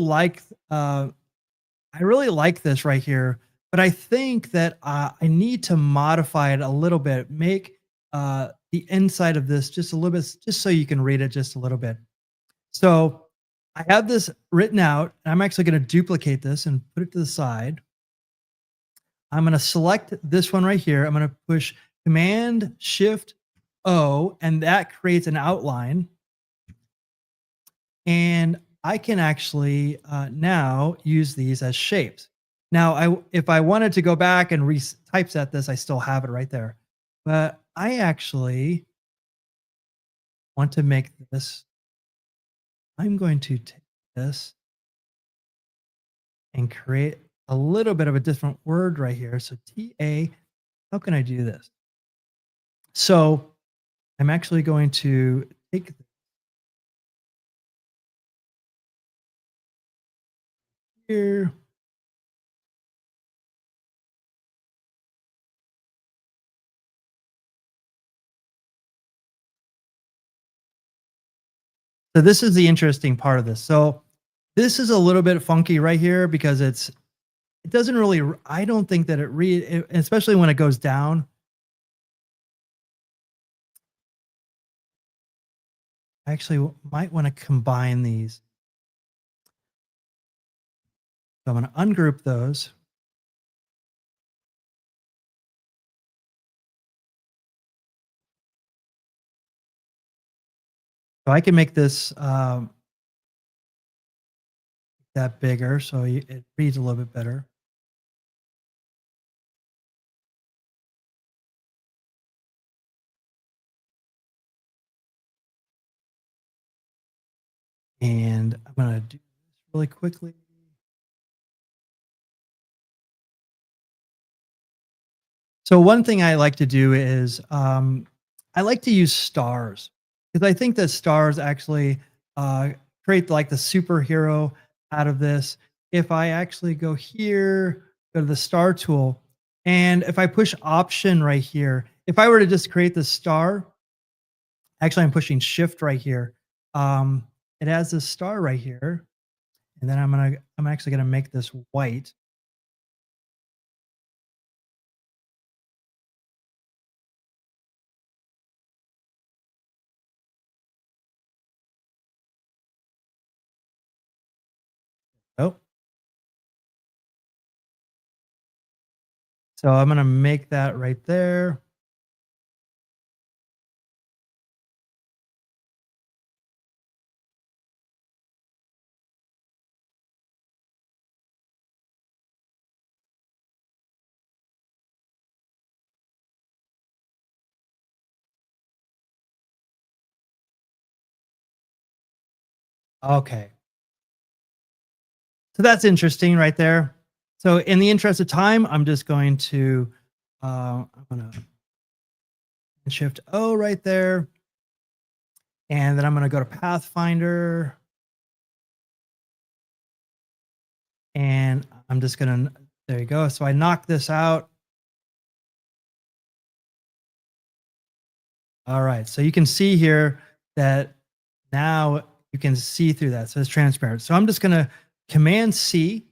like this right here. But I think that I need to modify it a little bit, make the inside of this just a little bit, just so you can read it just a little bit. So I have this written out. And I'm actually going to duplicate this and put it to the side. I'm going to select this one right here. I'm going to push Command Shift O, and that creates an outline. And I can actually now use these as shapes. Now, if I wanted to go back and typeset this, I still have it right there. But I actually want to make this. I'm going to take this and create a little bit of a different word right here. So TA, how can I do this? So I'm actually going to take here. So this is the interesting part of this. So this is a little bit funky right here because it doesn't really, I don't think that especially when it goes down. I actually might want to combine these. So I'm going to ungroup those. So I can make this that bigger so it reads a little bit better. And I'm going to do this really quickly. So one thing I like to do is I like to use stars because I think that stars actually uh, create like the superhero out of this. If I actually go here, go to the star tool, and if I push option right here, if I were to just create the star, actually I'm pushing shift right here. Um, it has this star right here, and then I'm actually gonna make this white. Oh, so I'm gonna make that right there. Okay. So that's interesting right there. So in the interest of time, I'm just going to I'm gonna shift O right there. And then I'm gonna go to Pathfinder and I'm just gonna there you go. So I knock this out. All right. So you can see here that now you can see through that. So it's transparent. So I'm just gonna Command C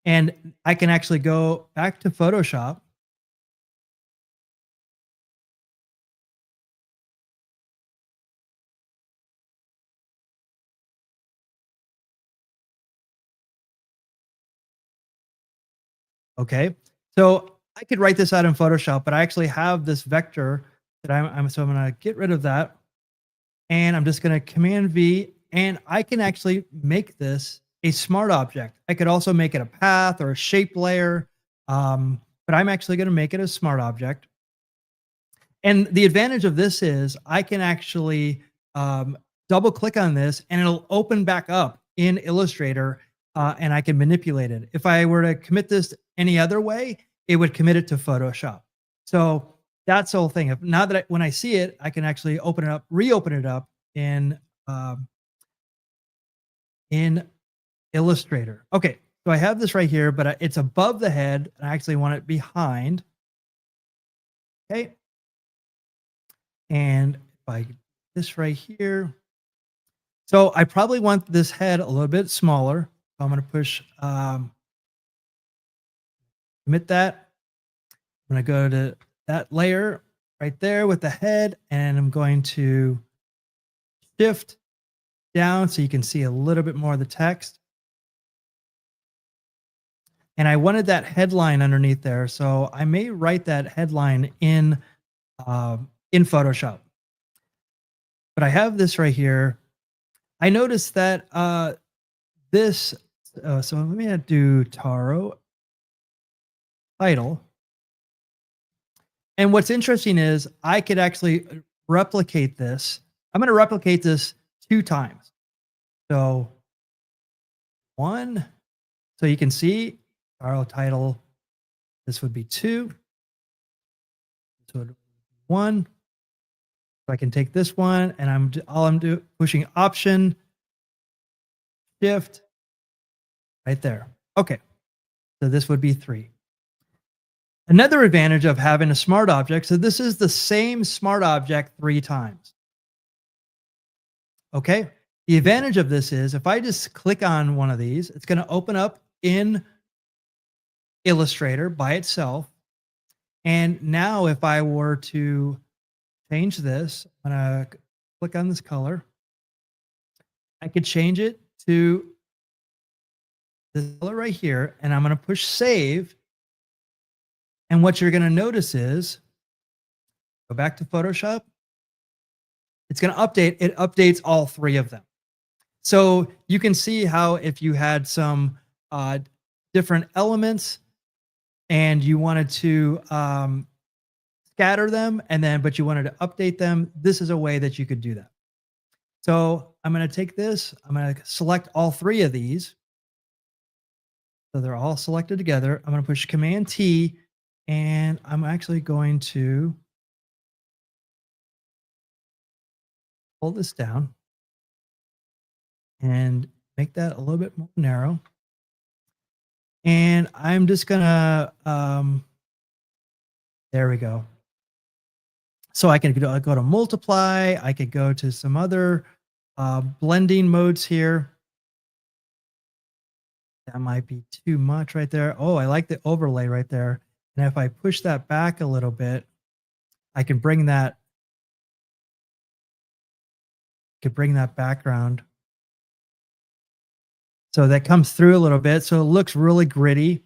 and I can actually go back to Photoshop. Okay. So I could write this out in Photoshop, but I actually have this vector that so I'm going to get rid of that. And I'm just going to Command V and I can actually make this a smart object. I could also make it a path or a shape layer. But I'm actually going to make it a smart object. And the advantage of this is I can actually double click on this and it'll open back up in Illustrator and I can manipulate it. If I were to commit this any other way, it would commit it to Photoshop. So that's the whole thing. If now that when I see it, I can actually open it up, reopen it up um, in Illustrator. Okay, so I have this right here, but it's above the head, and I actually want it behind. Okay, and if I this right here, so I probably want this head a little bit smaller. So I'm going to push commit that. I'm going to go to that layer right there with the head, and I'm going to shift down so you can see a little bit more of the text. And I wanted that headline underneath there, so I may write that headline in Photoshop. But I have this right here. I noticed that this. So let me do Taro title. And what's interesting is I could actually replicate this. I'm going to replicate this 2 times. So one, so you can see Taro title. This would be 2. This would be 1. So I can take this one and I'm doing pushing Option Shift right there. Okay. So this would be 3. Another advantage of having a smart object, so this is the same smart object 3 times. Okay. The advantage of this is if I just click on one of these, it's going to open up in Illustrator by itself. And now if I were to change this, I'm going to click on this color. I could change it to this color right here, and I'm going to push save. And what you're going to notice is go back to Photoshop. It's going to update. It updates all 3 of them. So you can see how if you had some different elements and you wanted to scatter them but you wanted to update them, this is a way that you could do that. So I'm going to take this. I'm going to select all 3 of these. So they're all selected together. I'm going to push Command T And I'm actually going to pull this down and make that a little bit more narrow. And I'm just gonna, there we go. So I can go to multiply. I could go to some other blending modes here. That might be too much right there. Oh, I like the overlay right there. And if I push that back a little bit, I can bring that, could bring that background. So that comes through a little bit. So it looks really gritty.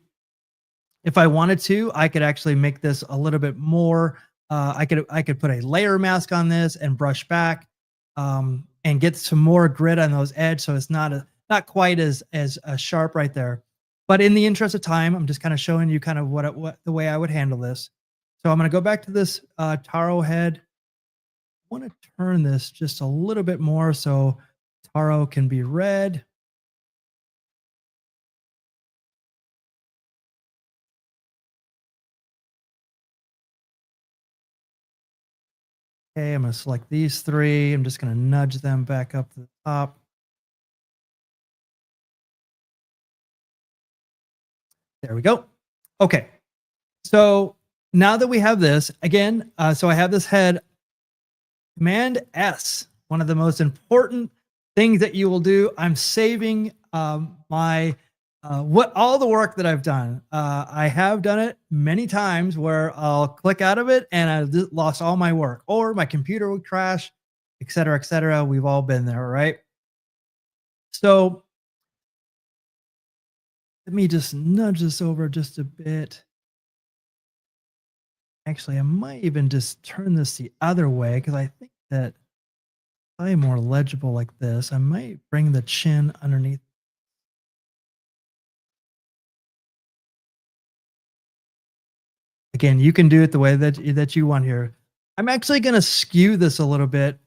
If I wanted to, I could actually make this a little bit more. I could put a layer mask on this and brush back, and get some more grit on those edges, so it's not quite as sharp right there. But in the interest of time, I'm just kind of showing you kind of what the way I would handle this. So I'm going to go back to this taro head. I want to turn this just a little bit more so taro can be red. Okay, I'm going to select these three. I'm just going to nudge them back up to the top. There we go. Okay. So now that we have this, again, so I have this head, Command S, one of the most important things that you will do. I'm saving my what all the work that I've done. I have done it many times where I'll click out of it and I lost all my work, or my computer would crash, et cetera, et cetera. We've all been there, right? So let me just nudge this over just a bit. Actually, I might even just turn this the other way because I think that probably more legible like this. I might bring the chin underneath. Again, you can do it the way that you want here. I'm actually going to skew this a little bit,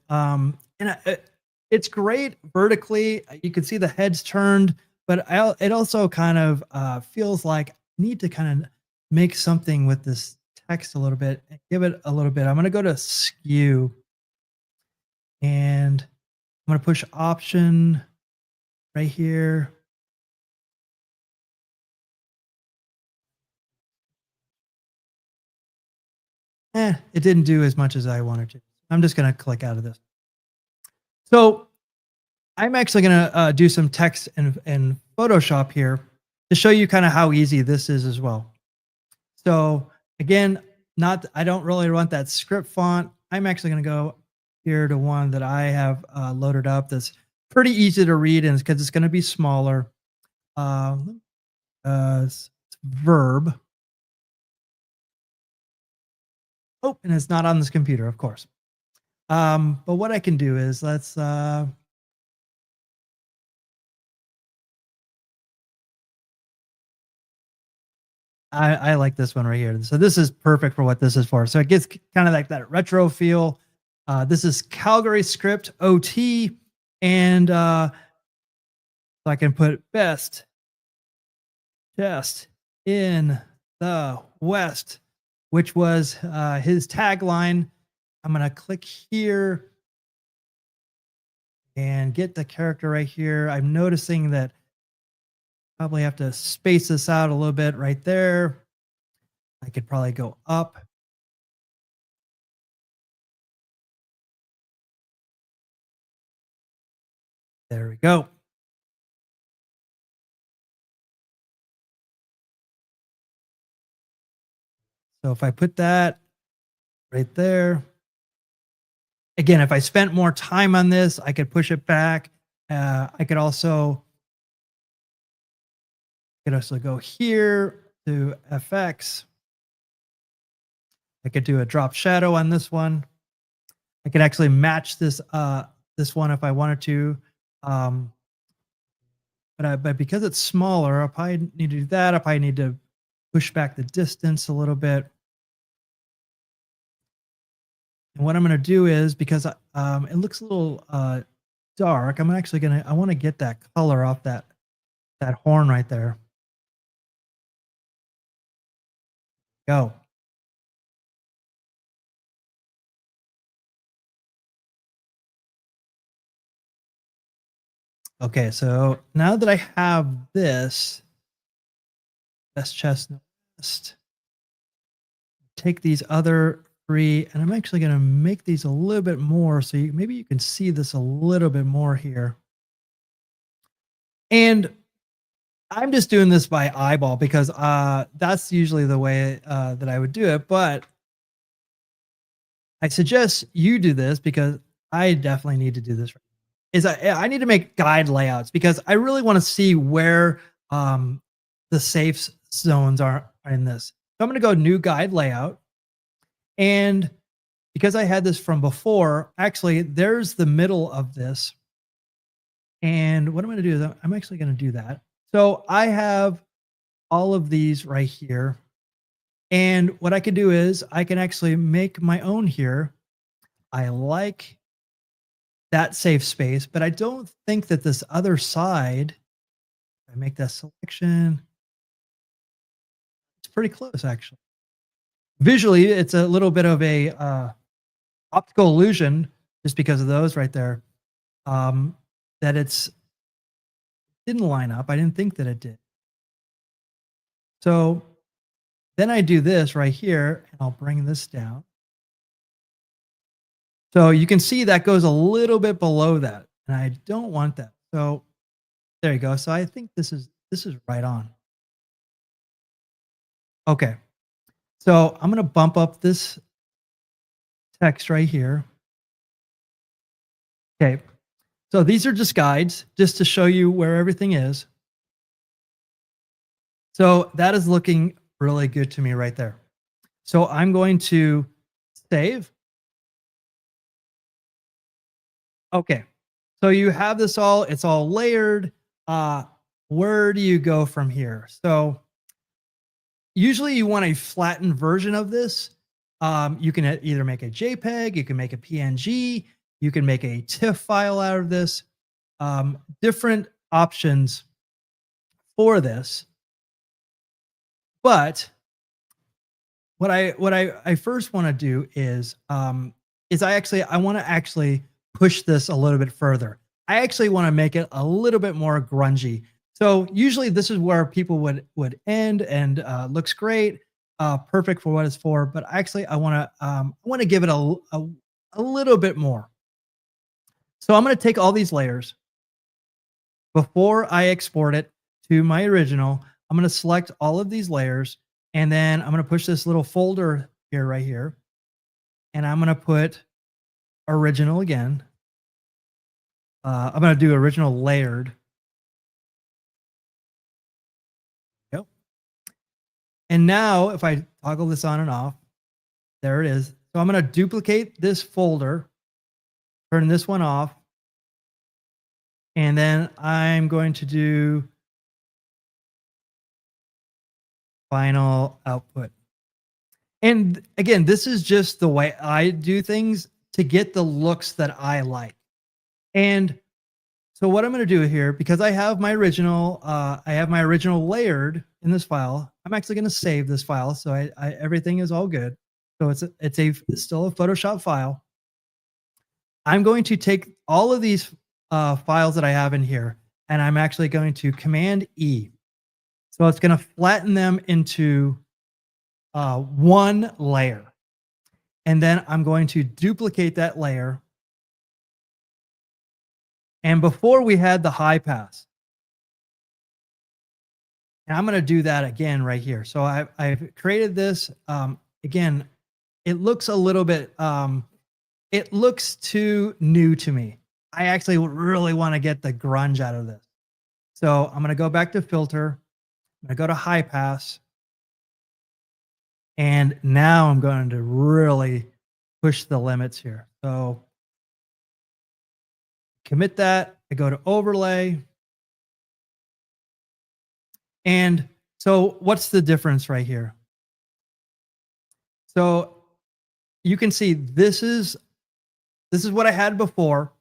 it's great vertically. You can see the heads turned, but it also kind of feels like I need to kind of make something with this text a little bit, and give it a little bit. I'm going to go to skew, and I'm going to push Option right here. It didn't do as much as I wanted to. I'm just going to click out of this. So I'm actually going to do some text in Photoshop here to show you kind of how easy this is as well. So again, not I don't really want that script font. I'm actually going to go here to one that I have loaded up that's pretty easy to read, and because it's going to be smaller. Uh, it's Verb. Oh, and it's not on this computer, of course. But what I can do is let's I like this one right here. So this is perfect for what this is for. So it gets kind of like that retro feel. This is Calgary Script OT, and so I can put best just in the West, which was his tagline. I'm gonna click here and get the character right here. I'm noticing that probably have to space this out a little bit right there. I could probably go up. There we go. So if I put that right there, again, if I spent more time on this, I could push it back. I could also go here to FX. I could do a drop shadow on this one. I could actually match this one if I wanted to. Um, but because it's smaller, I probably need to do that. I probably need to push back the distance a little bit. And what I'm going to do is, because it looks a little dark, I'm actually going to, I want to get that color off that horn right there. Go. Okay, so now that I have this, best chestnut west, take these other three, and I'm actually going to make these a little bit more so maybe you can see this a little bit more here. And I'm just doing this by eyeball because that's usually the way that I would do it. But I suggest you do this because I definitely need to do this. Is I need to make guide layouts because I really want to see where the safe zones are in this. So I'm going to go new guide layout. And because I had this from before, actually, there's the middle of this. And what I'm going to do is I'm actually going to do that. So I have all of these right here. And what I can do is I can actually make my own here. I like that safe space, but I don't think that this other side, I make that selection, it's pretty close actually. Visually, it's a little bit of a optical illusion just because of those right there. That it's didn't line up. I didn't think that it did. So then I do this right here, and I'll bring this down. So you can see that goes a little bit below that, and I don't want that. So there you go. So I think this is right on. Okay. So I'm going to bump up this text right here. Okay. So these are just guides just to show you where everything is. So that is looking really good to me right there. So I'm going to save. Okay. So you have this all, it's all layered. Where do you go from here? So usually you want a flattened version of this. You can either make a JPEG, you can make a PNG, you can make a TIFF file out of this. Different options for this. But what I first want to do is I want to actually push this a little bit further. I actually want to make it a little bit more grungy. So usually this is where people would end and looks great, perfect for what it's for. But actually I want to give it a little bit more. So I'm going to take all these layers before I export it to my original. I'm going to select all of these layers, and then I'm going to push this little folder here, right here. And I'm going to put original again. I'm going to do original layered. Yep. And now if I toggle this on and off, there it is. So I'm going to duplicate this folder, turn this one off. And then I'm going to do final output. And again, this is just the way I do things to get the looks that I like. And so what I'm going to do here, because I have my original layered in this file, I'm actually going to save this file. So everything is all good. So it's still a Photoshop file. I'm going to take all of these files that I have in here, and I'm actually going to Command E. So it's going to flatten them into one layer. And then I'm going to duplicate that layer. And before we had the high pass. And I'm going to do that again right here. So I've created this. Again, it looks a little bit, it looks too new to me. I actually really want to get the grunge out of this. So I'm going to go back to filter. I'm going to go to high pass. And now I'm going to really push the limits here. So commit that. I go to overlay. And so what's the difference right here? So you can see this is what I had before.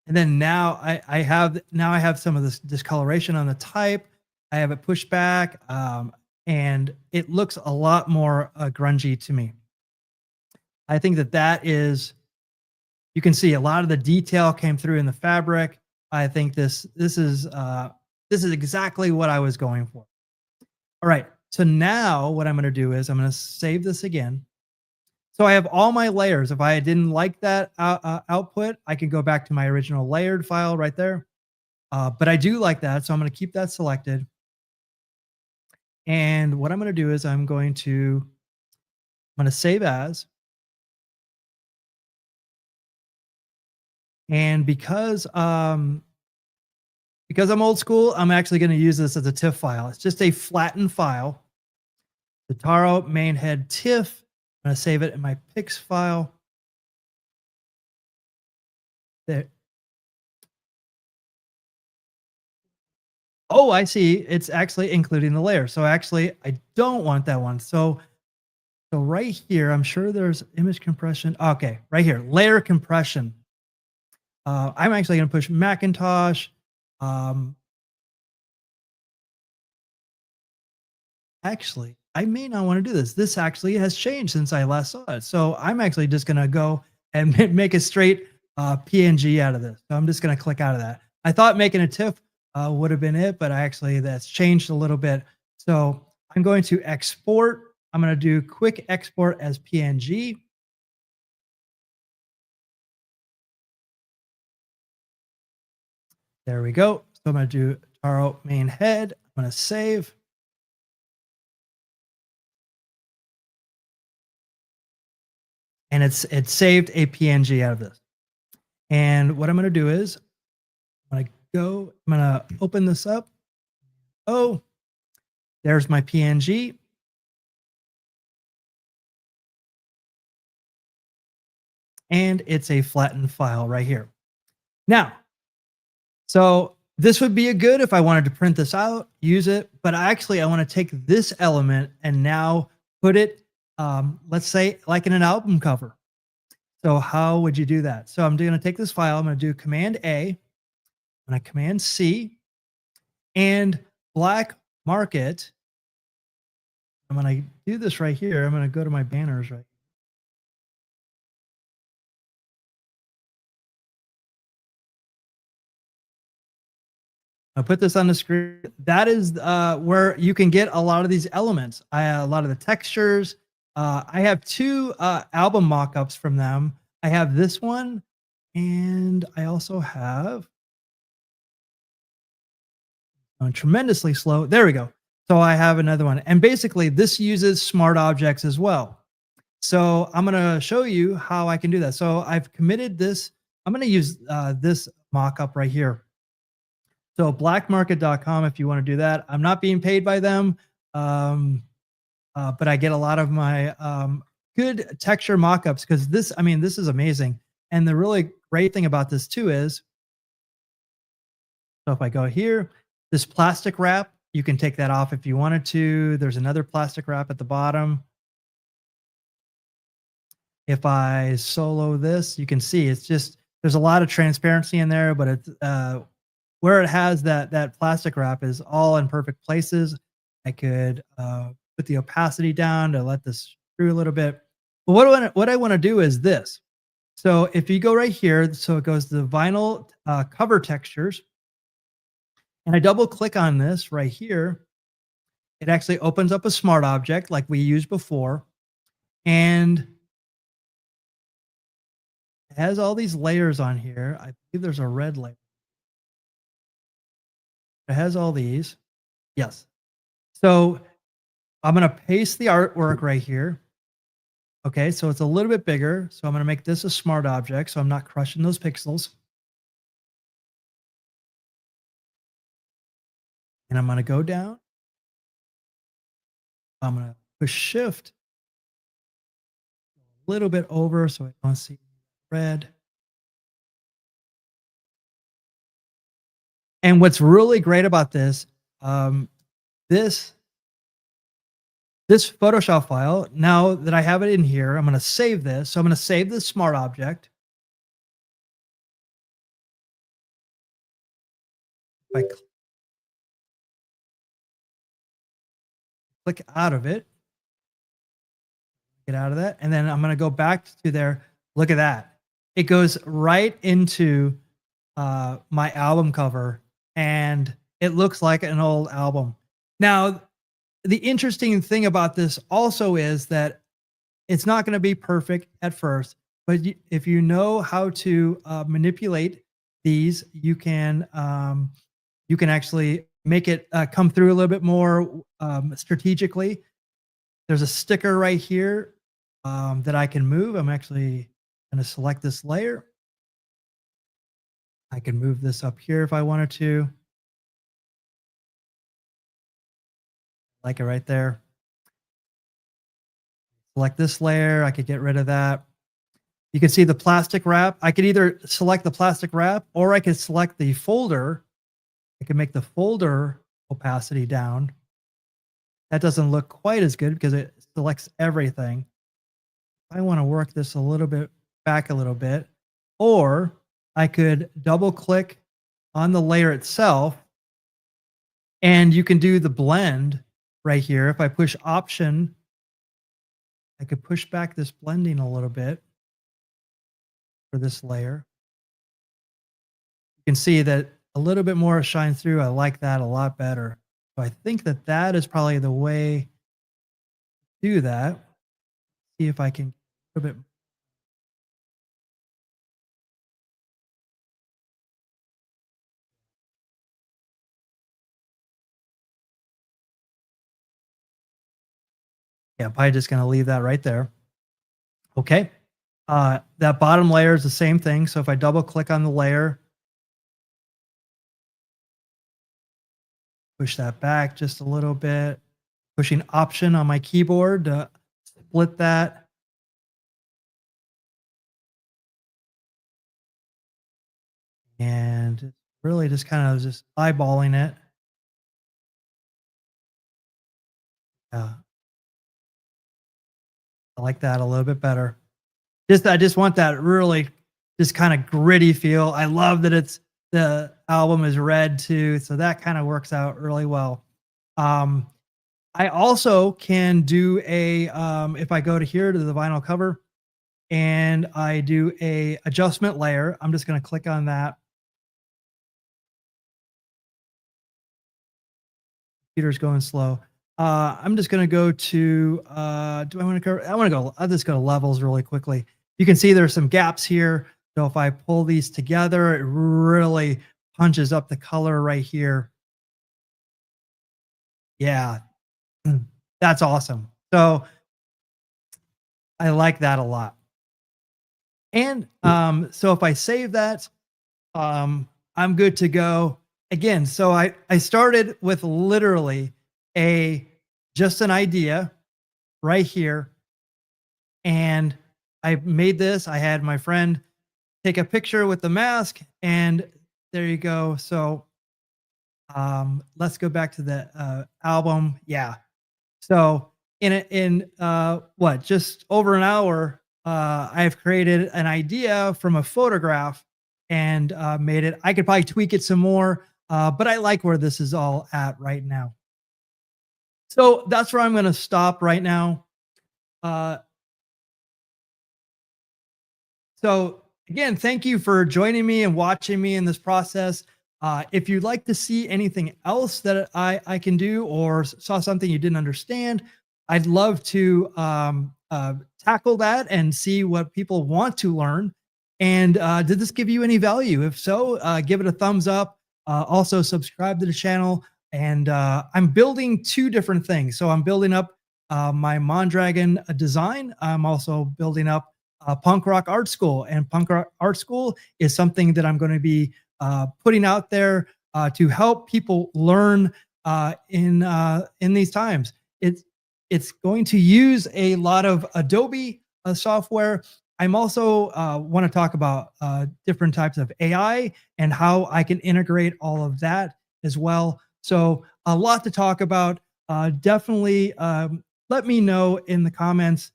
And then now I have some of this discoloration on the type. I have it pushed back, and it looks a lot more grungy to me. I think that is You can see a lot of the detail came through in the fabric. I think this is exactly what I was going for. All right. So now what I'm going to do is I'm going to save this again. So I have all my layers. If I didn't like that output, I can go back to my original layered file right there. But I do like that, so I'm going to keep that selected. And what I'm going to do is I'm going to save as. And because I'm old school, I'm actually going to use this as a TIFF file. It's just a flattened file. The Taro main head TIFF. I'm going to save it in my pics file. There. Oh, I see. It's actually including the layer. So actually, I don't want that one. So right here, I'm sure there's image compression. Okay, right here, layer compression. I'm actually going to push Macintosh. Um, Actually, I may not want to do this. This actually has changed since I last saw it. So I'm actually just going to go and make a straight PNG out of this. So I'm just going to click out of that. I thought making a TIFF would have been it, but actually that's changed a little bit. So I'm going to export. I'm going to do quick export as PNG. There we go. So I'm going to do Taro main head. I'm going to save. And it's saved a PNG out of this. And what I'm going to do is I'm going to open this up. Oh, there's my PNG. And it's a flattened file right here. Now, so this would be a good if I wanted to print this out, use it, but I want to take this element and now put it, let's say, like in an album cover. So how would you do that? So I'm going to take this file. I'm going to do Command A. I'm going to Command C and black market. I'm going to do this right here. I'm going to go to my banners right. I put this on the screen. That is where you can get a lot of these elements. A lot of the textures. I have two album mock-ups from them. I have this one, and I also have tremendously slow. There we go. So I have another one. And basically, this uses smart objects as well. So I'm going to show you how I can do that. So I've committed this. I'm going to use this mock-up right here. So blackmarket.com, if you want to do that. I'm not being paid by them, but I get a lot of my good texture mockups because this is amazing. And the really great thing about this too is, so if I go here, this plastic wrap, you can take that off if you wanted to. There's another plastic wrap at the bottom. If I solo this, you can see it's just, there's a lot of transparency in there, but it's where it has that plastic wrap is all in perfect places. I could put the opacity down to let this through a little bit. But what I want to do is this. So if you go right here, so it goes to the vinyl cover textures, and I double click on this right here, it actually opens up a smart object like we used before, and it has all these layers on here. I believe there's a red layer. It has all these. Yes. So I'm going to paste the artwork right here. Okay, so it's a little bit bigger. So I'm going to make this a smart object so I'm not crushing those pixels. And I'm going to go down. I'm going to push shift a little bit over so I don't see red. And what's really great about this, this Photoshop file, now that I have it in here, I'm going to save this. So I'm going to save this smart object. If I click out of it, get out of that, and then I'm going to go back to there. Look at that. it goes right into my album cover, and it looks like an old album. Now, the interesting thing about this also is that it's not going to be perfect at first, but if you know how to manipulate these, you can actually make it come through a little bit more strategically. There's a sticker right here that I can move. I'm actually going to select this layer. I can move this up here if I wanted to, like it right there. Select this layer. I could get rid of that. You can see the plastic wrap. I could either select the plastic wrap or I could select the folder. I can make the folder opacity down. That doesn't look quite as good because it selects everything. I want to work this a little bit back a little bit, or I could double click on the layer itself and you can do the blend right here. If I push option, I could push back this blending a little bit for this layer. You can see that a little bit more shines through. I like that a lot better. So I think that that is probably the way to do that. See if I can a bit. Yeah, probably just going to leave that right there. Okay. That bottom layer is the same thing. So if I double click on the layer, push that back just a little bit, pushing option on my keyboard to split that. And really just kind of just eyeballing it. Yeah, I like that a little bit better. I just want that really just kind of gritty feel. I love that the album is red too, so that kind of works out really well. Um, I also can do a if I go to here to the vinyl cover and I do a adjustment layer, I'm just going to click on that. Computer's going slow. I'm just going to go to do I want to go? I want to go. I'll just go to levels really quickly. You can see there's some gaps here. So if I pull these together, it really punches up the color right here. Yeah, that's awesome. So I like that a lot. And so if I save that, I'm good to go. Again, so I started with literally a just an idea right here, and I made this. I had my friend take a picture with the mask, and there you go. So let's go back to the album. Yeah. So in just over an hour, I've created an idea from a photograph and made it. I could probably tweak it some more, but I like where this is all at right now. So that's where I'm going to stop right now. Uh, So again, thank you for joining me and watching me in this process. If you'd like to see anything else that I can do or saw something you didn't understand, I'd love to tackle that and see what people want to learn. And did this give you any value? If so, give it a thumbs up. Also, subscribe to the channel. And I'm building two different things. So I'm building up my Mondragon design. I'm also building up Punk Rock Art School, and Punk Rock Art School is something that I'm going to be putting out there to help people learn in these times. It's going to use a lot of Adobe software. I'm also want to talk about different types of AI and how I can integrate all of that as well. So a lot to talk about. Definitely let me know in the comments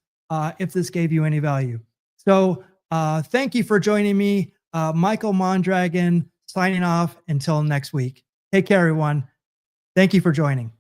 if this gave you any value. So thank you for joining me. Michael Mondragon signing off until next week. Take care, everyone. Thank you for joining.